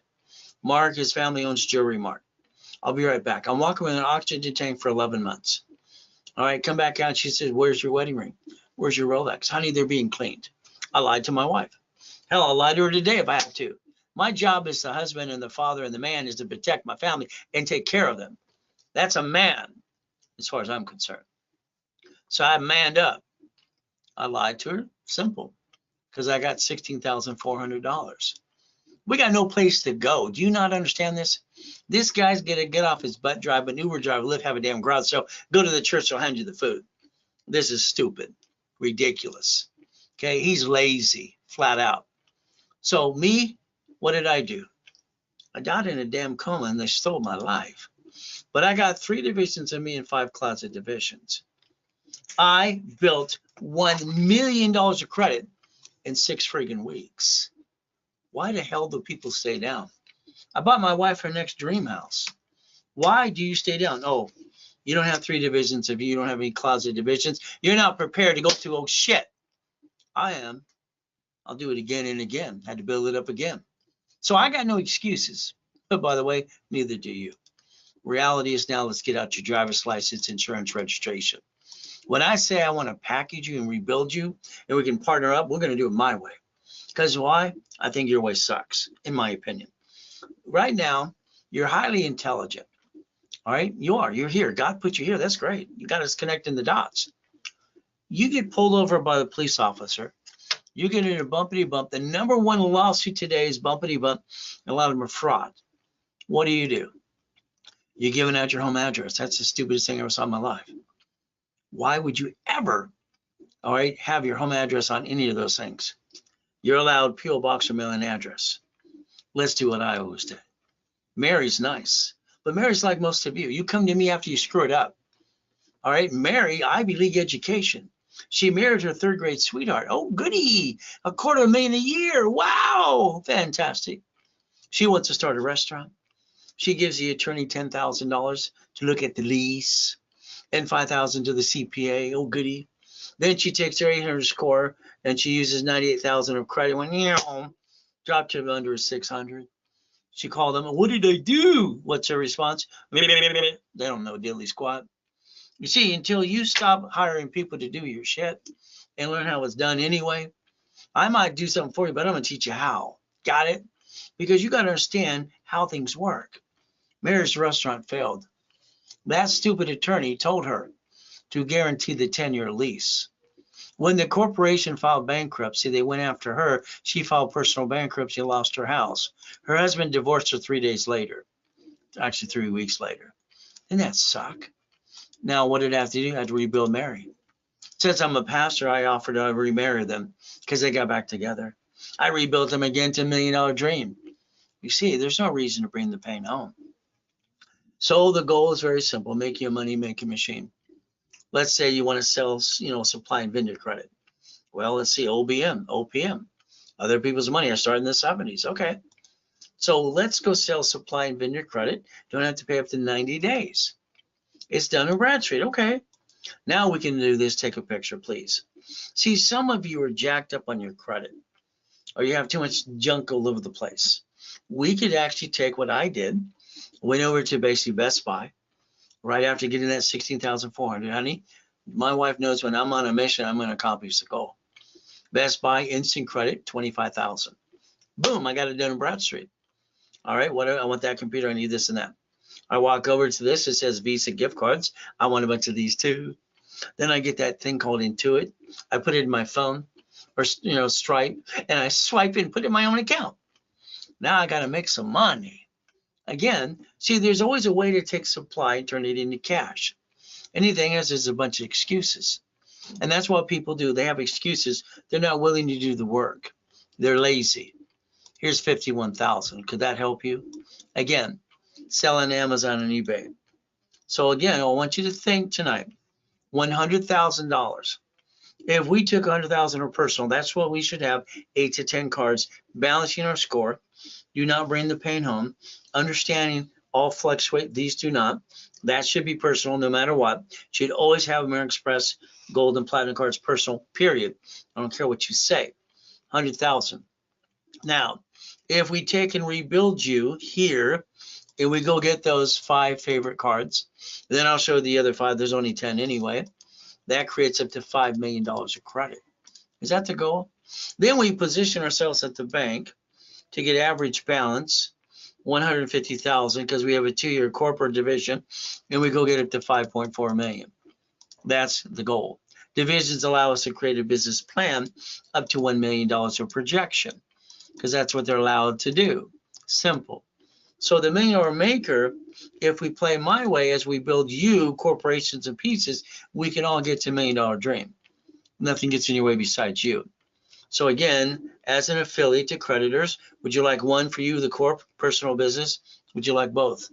Mark, his family owns Jewelry Mart. I'll be right back. I'm walking with an oxygen tank for 11 months. All right, come back out. She says, where's your wedding ring? Where's your Rolex? Honey, they're being cleaned. I lied to my wife. Hell, I'll lie to her today if I have to. My job as the husband and the father and the man is to protect my family and take care of them. That's a man, as far as I'm concerned. So I manned up. I lied to her. Simple. Because I got $16,400. We got no place to go. Do you not understand this? This guy's going to get off his butt, drive an Uber, drive a Lyft, have a damn garage sale, go to the church, they'll hand you the food. This is stupid. Ridiculous. Okay, he's lazy, flat out. So me, what did I do? I died in a damn coma and they stole my life. But I got 3 divisions of me and 5 closet divisions. I built $1 million of credit in 6 friggin' weeks. Why the hell do people stay down? I bought my wife her next dream house. Why do you stay down? Oh, you don't have 3 divisions of you don't have any closet divisions. You're not prepared to go through, oh shit. I am. I'll do it again and again. Had to build it up again. So I got no excuses. But by the way, neither do you. Reality is now let's get out your driver's license, insurance, registration. When I say I want to package you and rebuild you and we can partner up, we're going to do it my way. Because why? I think your way sucks, in my opinion. Right now, you're highly intelligent. All right? You are. You're here. God put you here. That's great. You got us connecting the dots. You get pulled over by the police officer. You get in a bumpity bump. The number one lawsuit today is bumpity bump, and a lot of them are fraud. What do? You're giving out your home address. That's the stupidest thing I ever saw in my life. Why would you ever, all right, have your home address on any of those things? You're allowed P.O. Box or mailing address. Let's do what I always did. Mary's nice, but Mary's like most of you. You come to me after you screw it up. All right, Mary, Ivy League education. She married her third grade sweetheart. Oh, goody, $250,000 a year. Wow, fantastic. She wants to start a restaurant. She gives the attorney $10,000 to look at the lease and $5,000 to the CPA. Oh, goody. Then she takes her 800 score and she uses 98,000 of credit. When dropped to under 600. She called them. What did I do? What's her response? They don't know diddly squat. You see, until you stop hiring people to do your shit and learn how it's done anyway, I might do something for you, but I'm going to teach you how. Got it? Because you got to understand how things work. Mary's restaurant failed. That stupid attorney told her to guarantee the 10-year lease. When the corporation filed bankruptcy, they went after her. She filed personal bankruptcy and lost her house. Her husband divorced her 3 days later. Actually, 3 weeks later. Didn't that suck? Now, what did I have to do? I had to rebuild Mary. Since I'm a pastor, I offered to remarry them because they got back together. I rebuilt them again to $1 million dream. You see, there's no reason to bring the pain home. So the goal is very simple: make you a money-making machine. Let's say you want to sell, supply and vendor credit. Well, let's see, OPM. Other people's money. I started in the 70s. Okay. So let's go sell supply and vendor credit. Don't have to pay up to 90 days. It's done in Bradstreet. Okay. Now we can do this. Take a picture, please. See, some of you are jacked up on your credit, or you have too much junk all over the place. We could actually take what I did, went over to basically Best Buy, right after getting that 16,400, honey. My wife knows when I'm on a mission, I'm going to accomplish the goal. Best Buy instant credit, 25,000. Boom, I got it done in Bradstreet. All right, what I want that computer, I need this and that. I walk over to this, it says Visa gift cards. I want a bunch of these too. Then I get that thing called Intuit. I put it in my phone or Stripe, and I swipe it and put it in my own account. Now I got to make some money. Again, see, there's always a way to take supply and turn it into cash. Anything else is a bunch of excuses. And that's what people do. They have excuses. They're not willing to do the work. They're lazy. Here's 51,000. Could that help you? Again, selling Amazon and eBay. So again, I want you to think tonight, $100,000. If we took 100,000 or personal, that's what we should have, 8 to 10 cards, balancing our score. Do not bring the pain home. Understanding all fluctuate, these do not. That should be personal no matter what. Should always have American Express Gold and Platinum cards personal, period. I don't care what you say. 100,000. Now, if we take and rebuild you here, and we go get those 5 favorite cards, then I'll show the other 5. There's only 10 anyway. That creates up to $5 million of credit. Is that the goal? Then we position ourselves at the bank to get average balance, 150,000, because we have a 2-year corporate division, and we go get up to 5.4 million. That's the goal. Divisions allow us to create a business plan up to $1 million of projection, because that's what they're allowed to do. Simple. So the $1 million maker, if we play my way as we build you corporations and pieces, we can all get to $1 million dream. Nothing gets in your way besides you. So again, as an affiliate to creditors, would you like one for you, the corp, personal business? Would you like both?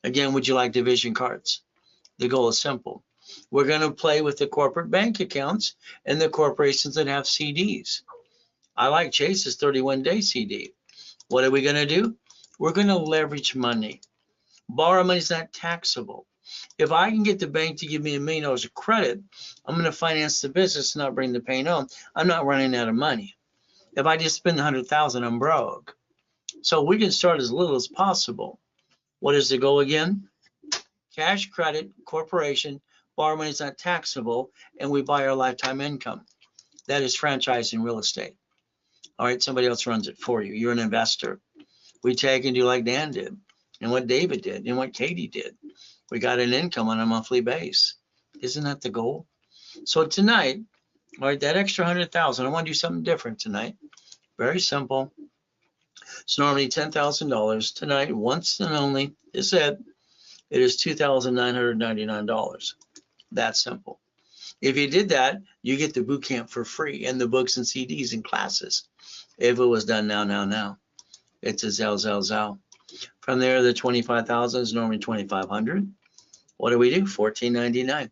Again, would you like division cards? The goal is simple. We're going to play with the corporate bank accounts and the corporations that have CDs. I like Chase's 31-day CD. What are we going to do? We're going to leverage money. Borrow money is not taxable. If I can get the bank to give me $1 million of credit, I'm going to finance the business and not bring the pain home. I'm not running out of money. If I just spend 100,000, I'm broke. So we can start as little as possible. What is the goal again? Cash credit, corporation, borrow money is not taxable, and we buy our lifetime income. That is franchising real estate. All right, somebody else runs it for you. You're an investor. We take and do like Dan did, and what David did, and what Katie did. We got an income on a monthly base. Isn't that the goal? So tonight, all right, that extra 100,000, I want to do something different tonight. Very simple. It's normally $10,000. Tonight, once and only, is it. It is $2,999. That simple. If you did that, you get the boot camp for free and the books and CDs and classes. If it was done now, it's a Zell. From there, the 25,000 is normally 2,500. What do we do? 14.99.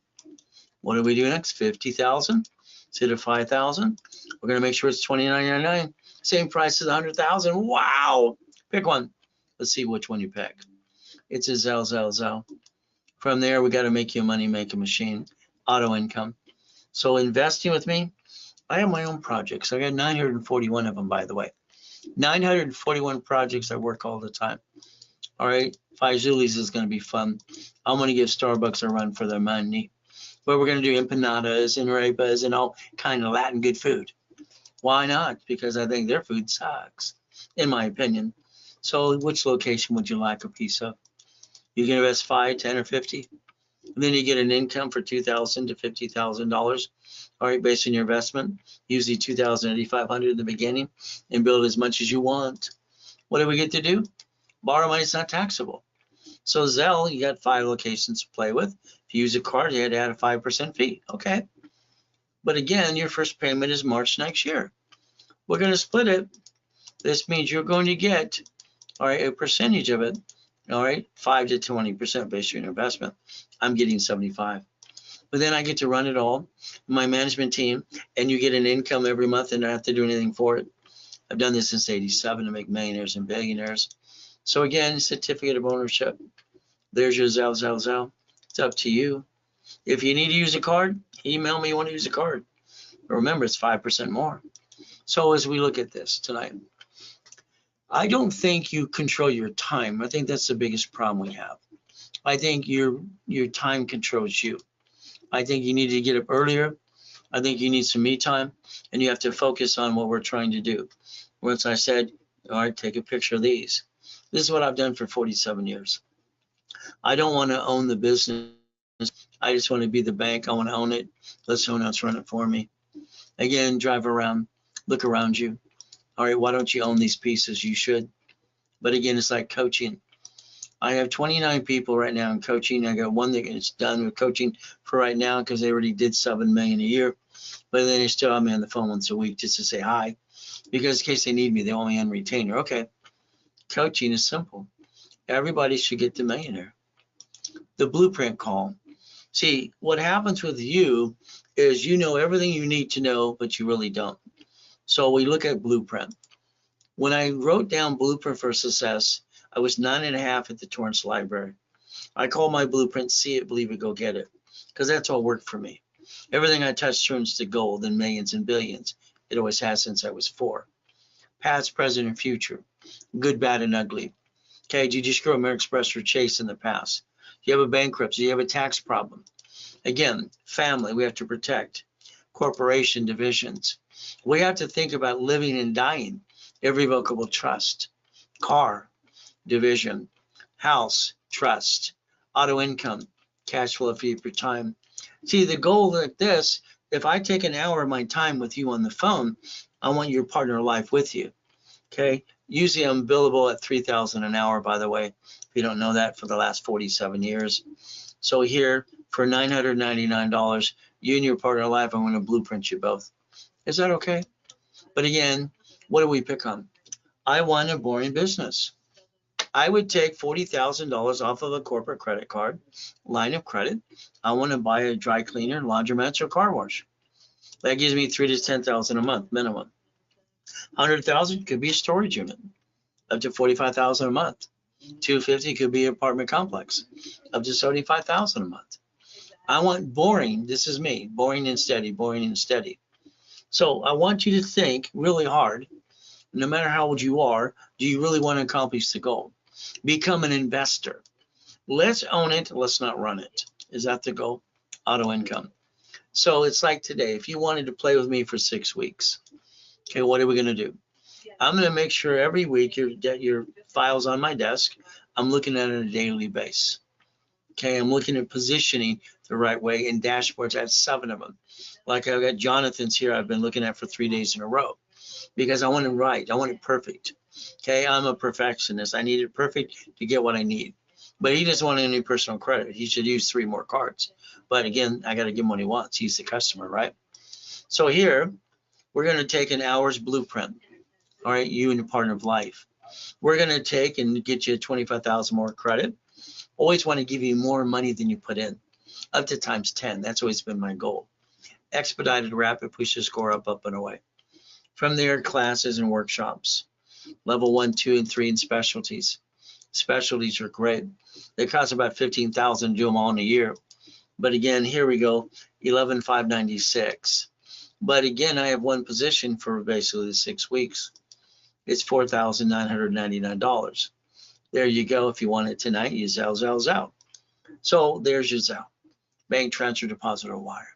What do we do next? 50,000 instead of 5,000. We're going to make sure it's 29.99. Same price as 100,000. Wow. Pick one. Let's see which one you pick. It's a Zell. From there, we got to make you a money making machine, auto income. So investing with me, I have my own projects. I got 941 of them, by the way. 941 projects I work all the time. All right, Faizuli's is going to be fun. I'm going to give Starbucks a run for their money. But we're going to do empanadas and arepas and all kind of Latin good food. Why not? Because I think their food sucks, in my opinion. So which location would you like a piece of? You can invest 5, 10, or 50. And then you get an income for $2,000 to $50,000. All right, based on your investment, usually $2,000 to $8,500 in the beginning, and build as much as you want. What do we get to do? Borrow money is not taxable. So Zelle, you got 5 locations to play with. If you use a card, you had to add a 5% fee. Okay. But again, your first payment is March next year. We're going to split it. This means you're going to get, all right, a percentage of it, all right, 5 to 20% based on your investment. I'm getting 75. But then I get to run it all, my management team, and you get an income every month and I don't have to do anything for it. I've done this since '87 to make millionaires and billionaires. So again, certificate of ownership. There's your Zell. It's up to you. If you need to use a card, email me you want to use a card. But remember, it's 5% more. So as we look at this tonight, I don't think you control your time. I think that's the biggest problem we have. I think your time controls you. I think you need to get up earlier. I think you need some me time, and you have to focus on what we're trying to do. Once I said, all right, take a picture of these. This is what I've done for 47 years. I don't want to own the business. I just want to be the bank. I want to own it. Let someone else run it for me. Again, drive around, look around you. All right, why don't you own these pieces? You should. But again, it's like coaching. I have 29 people right now in coaching. I got one that is done with coaching for right now because they already did $7 million a year. But then they still have me on the phone once a week just to say hi, because in case they need me, they want me on retainer. Okay, coaching is simple. Everybody should get to Millionaire. The blueprint call. See, what happens with you is you know everything you need to know, but you really don't. So we look at blueprint. When I wrote down Blueprint for Success, I was 9.5 at the Torrance Library. I call my blueprint, see it, believe it, go get it. Because that's all worked for me. Everything I touch turns to gold and millions and billions. It always has since I was 4. Past, present, and future. Good, bad, and ugly. Okay, did you screw American Express or Chase in the past? You have a bankruptcy, you have a tax problem. Again, family, we have to protect. Corporation divisions. We have to think about living and dying. Irrevocable trust. Car, division. House, trust. Auto income, cash flow fee per time. See, the goal like this, if I take an hour of my time with you on the phone, I want your partner of life with you. Okay, usually I'm billable at $3,000 an hour, by the way, if you don't know that, for the last 47 years. So here, for $999, you and your partner of life, I'm going to blueprint you both. Is that okay? But again, what do we pick on? I want a boring business. I would take $40,000 off of a corporate credit card, line of credit. I want to buy a dry cleaner, laundromat, or car wash. That gives me $3,000 to $10,000 a month minimum. 100,000 could be a storage unit, up to 45,000 a month. 250 could be an apartment complex, up to 75,000 a month. I want boring. This is me, boring and steady, boring and steady. So I want you to think really hard. No matter how old you are, do you really want to accomplish the goal? Become an investor. Let's own it. Let's not run it. Is that the goal? Auto income. So it's like today, if you wanted to play with me for 6 weeks, okay, what are we going to do? I'm going to make sure every week your file's on my desk. I'm looking at it on a daily basis. Okay, I'm looking at positioning the right way in dashboards. I have 7 of them. Like I've got Jonathan's here I've been looking at for 3 days in a row because I want it right. I want it perfect. Okay, I'm a perfectionist. I need it perfect to get what I need. But he doesn't want any personal credit. He should use 3 more cards. But again, I got to give him what he wants. He's the customer, right? So here, we're going to take an hour's blueprint. All right, you and your partner of life. We're going to take and get you 25,000 more credit. Always want to give you more money than you put in, up to times 10. That's always been my goal. Expedited, rapid, push the score up, and away. From there, classes and workshops. Level 1, 2, and 3 in specialties. Specialties are great. They cost about 15,000 to do them all in a year. But again, here we go, 11,596. But again, I have one position for basically the 6 weeks. It's $4,999. There you go. If you want it tonight, you Zelle. So there's your Zelle. Bank transfer, deposit, or wire.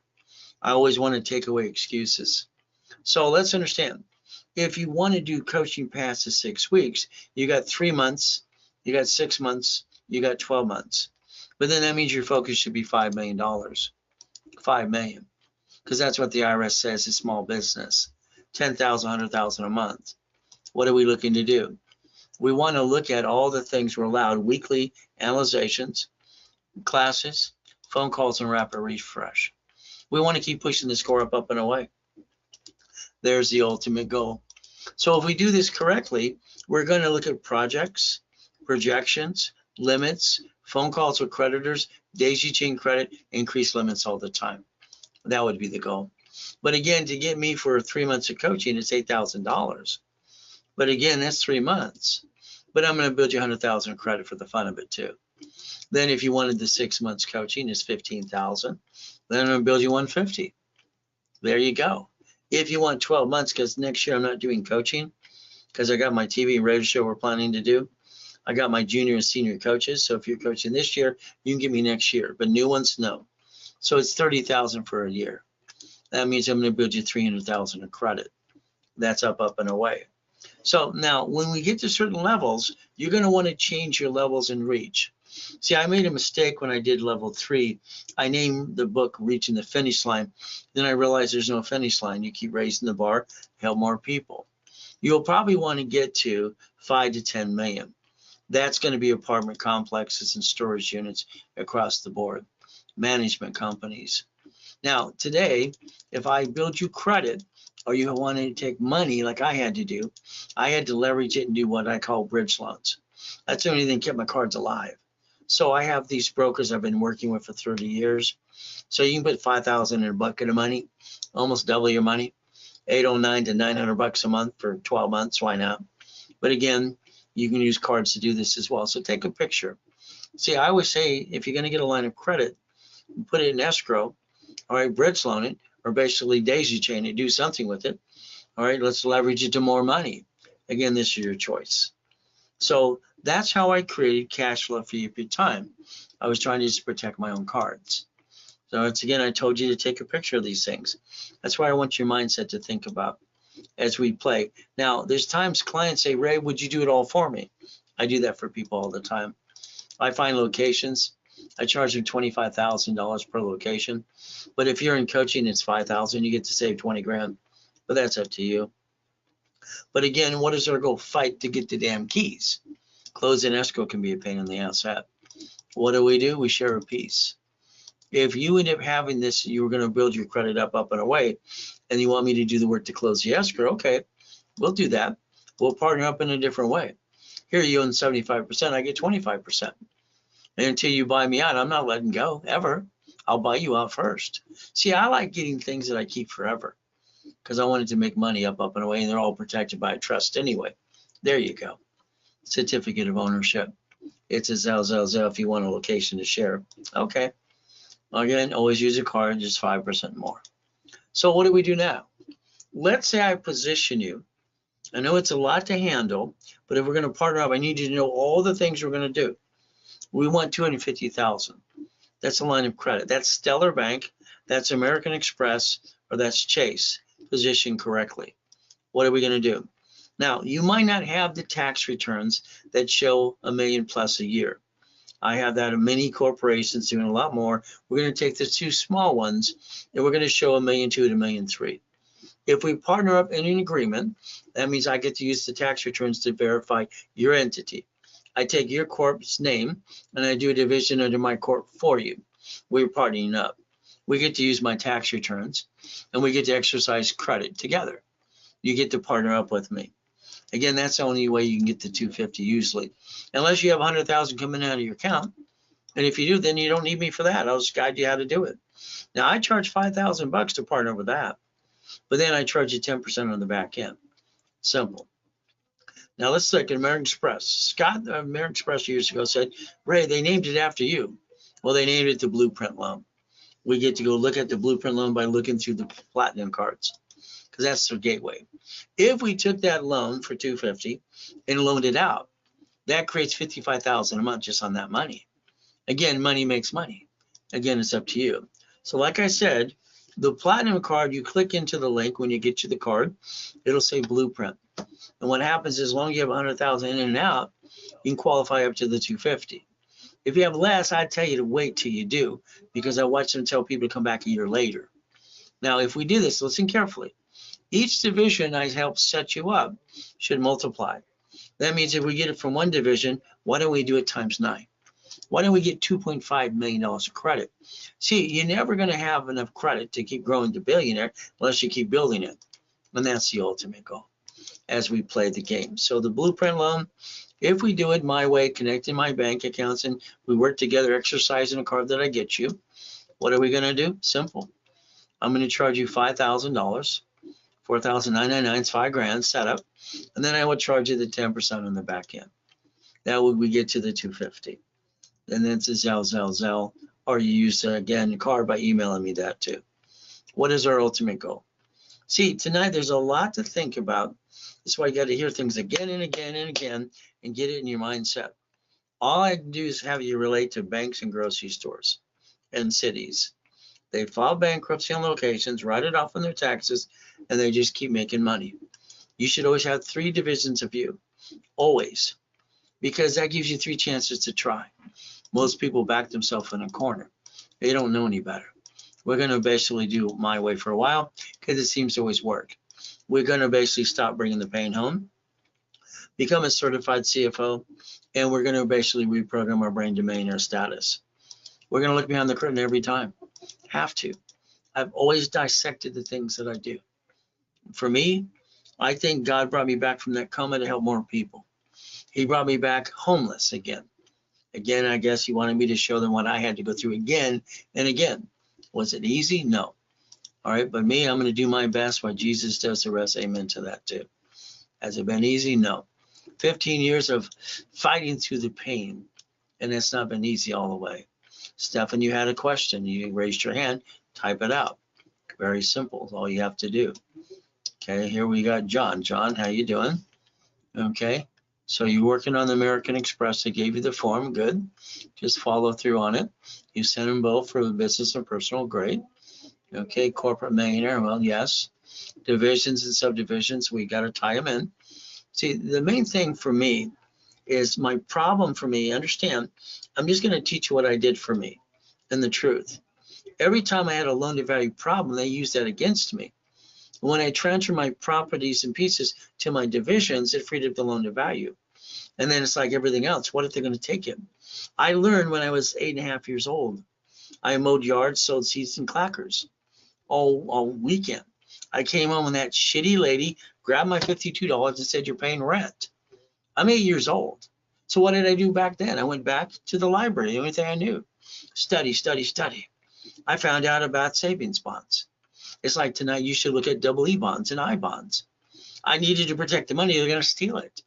I always want to take away excuses. So let's understand. If you want to do coaching past the 6 weeks, you got 3 months, you got 6 months, you got 12 months. But then that means your focus should be $5 million. $5 million. Because that's what the IRS says is small business. 10,000, 100,000 a month. What are we looking to do? We want to look at all the things we're allowed: weekly analyzations, classes, phone calls, and rapid refresh. We want to keep pushing the score up, and away. There's the ultimate goal. So if we do this correctly, we're going to look at projects, projections, limits, phone calls with creditors, daisy chain credit, increase limits all the time. That would be the goal. But again, to get me for 3 months of coaching, it's $8,000. But again, that's 3 months. But I'm going to build you 100,000 credit for the fun of it too. Then if you wanted the 6 months coaching, it's 15,000. Then I'm going to build you 150. There you go. If you want 12 months, because next year I'm not doing coaching, because I got my TV and radio show we're planning to do. I got my junior and senior coaches. So if you're coaching this year, you can get me next year. But new ones, no. So it's 30,000 for a year. That means I'm going to build you 300,000 of credit. That's up, and away. So now when we get to certain levels, you're going to want to change your levels and reach. See, I made a mistake when I did level 3. I named the book Reaching the Finish Line. Then I realized there's no finish line. You keep raising the bar, help more people. You'll probably want to get to 5 to 10 million. That's going to be apartment complexes and storage units across the board, management companies. Now, today, if I build you credit, or you want to take money like I had to do, I had to leverage it and do what I call bridge loans. That's the only thing that kept my cards alive. So I have these brokers I've been working with for 30 years. So you can put 5,000 in a bucket of money, almost double your money, 809 to 900 bucks a month for 12 months. Why not? But again, you can use cards to do this as well. So take a picture. See, I always say if you're going to get a line of credit, put it in escrow, all right, bridge loan it, or basically daisy chain it, do something with it. All right, let's leverage it to more money. Again, this is your choice. So that's how I created cash flow for you per time. I was trying to just protect my own cards. So once again, I told you to take a picture of these things. That's why I want your mindset to think about as we play. Now, there's times clients say, Ray, would you do it all for me? I do that for people all the time. I find locations. I charge them $25,000 per location. But if you're in coaching, it's $5,000. You get to save 20 grand. But that's up to you. But again, what is our goal? Fight to get the damn keys. Closing escrow can be a pain in the ass. What do? We share a piece. If you end up having this, you're going to build your credit up, and away, and you want me to do the work to close the escrow, okay, we'll do that. We'll partner up in a different way. Here you own 75%, I get 25%. And until you buy me out, I'm not letting go, ever. I'll buy you out first. See, I like getting things that I keep forever because I wanted to make money up, and away, and they're all protected by a trust anyway. There you go. Certificate of ownership. It's a Zelle if you want a location to share. Okay. Again, always use a card, just 5% more. So what do we do now? Let's say I position you. I know it's a lot to handle, but if we're going to partner up, I need you to know all the things we're going to do. We want 250,000. That's a line of credit. That's Stellar Bank, that's American Express, or that's Chase, positioned correctly. What are we going to do? Now, you might not have the tax returns that show $1 million plus a year. I have that in many corporations doing a lot more. We're going to take the 2 small ones, and we're going to show $1.2 million to $1.3 million. If we partner up in an agreement, that means I get to use the tax returns to verify your entity. I take your corp's name, and I do a division under my corp for you. We're partnering up. We get to use my tax returns, and we get to exercise credit together. You get to partner up with me. Again, that's the only way you can get to 250 usually, unless you have 100,000 coming out of your account. And if you do, then you don't need me for that. I'll just guide you how to do it. Now I charge $5,000 to partner with that, but then I charge you 10% on the back end. Simple. Now let's look at American Express. Scott, American Express years ago said, Ray, they named it after you. Well, they named it the Blueprint Loan. We get to go look at the Blueprint Loan by looking through the Platinum cards, because that's their gateway. If we took that loan for $250 and loaned it out, that creates $55,000 a month just on that money. Again, money makes money. Again, it's up to you. So like I said, the Platinum card, you click into the link when you get to the card, it'll say Blueprint. And what happens is, as long as you have 100,000 in and out, you can qualify up to the 250. If you have less, I'd tell you to wait till you do, because I watch them tell people to come back a year later. Now, if we do this, listen carefully. Each division I help set you up should multiply. That means if we get it from one division, why don't we do it times 9? Why don't we get $2.5 million of credit? See, you're never going to have enough credit to keep growing to billionaire unless you keep building it. And that's the ultimate goal as we play the game. So the Blueprint Loan, if we do it my way, connecting my bank accounts, and we work together, exercising a card that I get you, what are we going to do? Simple. I'm going to charge you $5,000, $4,999, it's $5,000 setup, and then I will charge you the 10% on the back end. That would we get to the 250. And then it's a Zelle, or you use, again, a card by emailing me that too. What is our ultimate goal? See, tonight there's a lot to think about. That's why you got to hear things again and again and again and get it in your mindset. All I can do is have you relate to banks and grocery stores and cities. They file bankruptcy on locations, write it off on their taxes, and they just keep making money. You should always have 3 divisions of you, always, because that gives you 3 chances to try. Most people back themselves in a corner. They don't know any better. We're going to basically do my way for a while because it seems to always work. We're going to basically stop bringing the pain home, become a certified CFO, and we're going to basically reprogram our brain to millionaire status. We're going to look behind the curtain every time. Have to. I've always dissected the things that I do. For me, I think God brought me back from that coma to help more people. He brought me back homeless again. Again, I guess he wanted me to show them what I had to go through again and again. Was it easy? No. All right, but me, I'm going to do my best while Jesus does the rest. Amen to that too. Has it been easy? No. 15 years of fighting through the pain, and it's not been easy all the way. Stephan, you had a question. You raised your hand. Type it out. Very simple. All you have to do. Okay, here we got John. John, how you doing? Okay. So you're working on the American Express. They gave you the form. Good. Just follow through on it. You send them both for the business and personal. Great. Okay. Corporate millionaire. Well, yes. Divisions and subdivisions. We got to tie them in. See, the main thing for me is my problem for me. Understand, I'm just going to teach you what I did for me and the truth. Every time I had a loan to value problem, they used that against me. When I transferred my properties and pieces to my divisions, it freed up the loan to value. And then it's like everything else. What if they're going to take it? I learned when I was 8.5 years old. I mowed yards, sold seeds and clackers all weekend. I came home and that shitty lady grabbed my $52 and said, "You're paying rent." I'm 8 years old. So what did I do back then? I went back to the library, the only thing I knew. Study, study, study. I found out about savings bonds. It's like tonight you should look at double E bonds and I bonds. I needed to protect the money. They're going to steal it.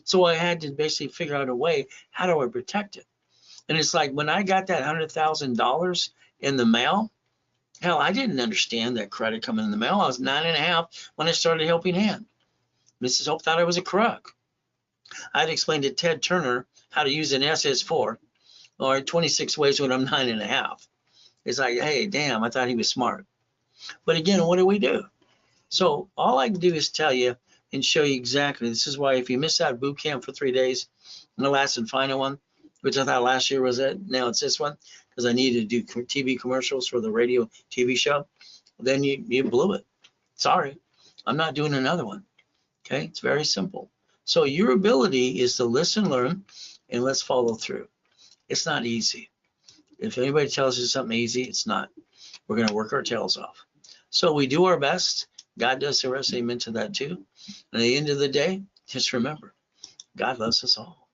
So I had to basically figure out a way, how do I protect it? And it's like when I got that $100,000 in the mail, hell, I didn't understand that credit coming in the mail. I was 9.5 when I started Helping Hand. Mrs. Hope thought I was a crook. I had explained to Ted Turner how to use an SS4 or 26 ways when I'm 9.5. It's like, hey, damn, I thought he was smart. But again, what do we do? So all I can do is tell you and show you exactly. This is why if you miss that boot camp for 3 days, and the last and final one, which I thought last year was it, now it's this one, because I needed to do TV commercials for the radio TV show, then you blew it. Sorry, I'm not doing another one. Okay, it's very simple. So your ability is to listen, learn, and let's follow through. It's not easy. If anybody tells you something easy, it's not. We're going to work our tails off. So we do our best. God does the rest. Amen to that too. And at the end of the day, Just remember, God loves us all.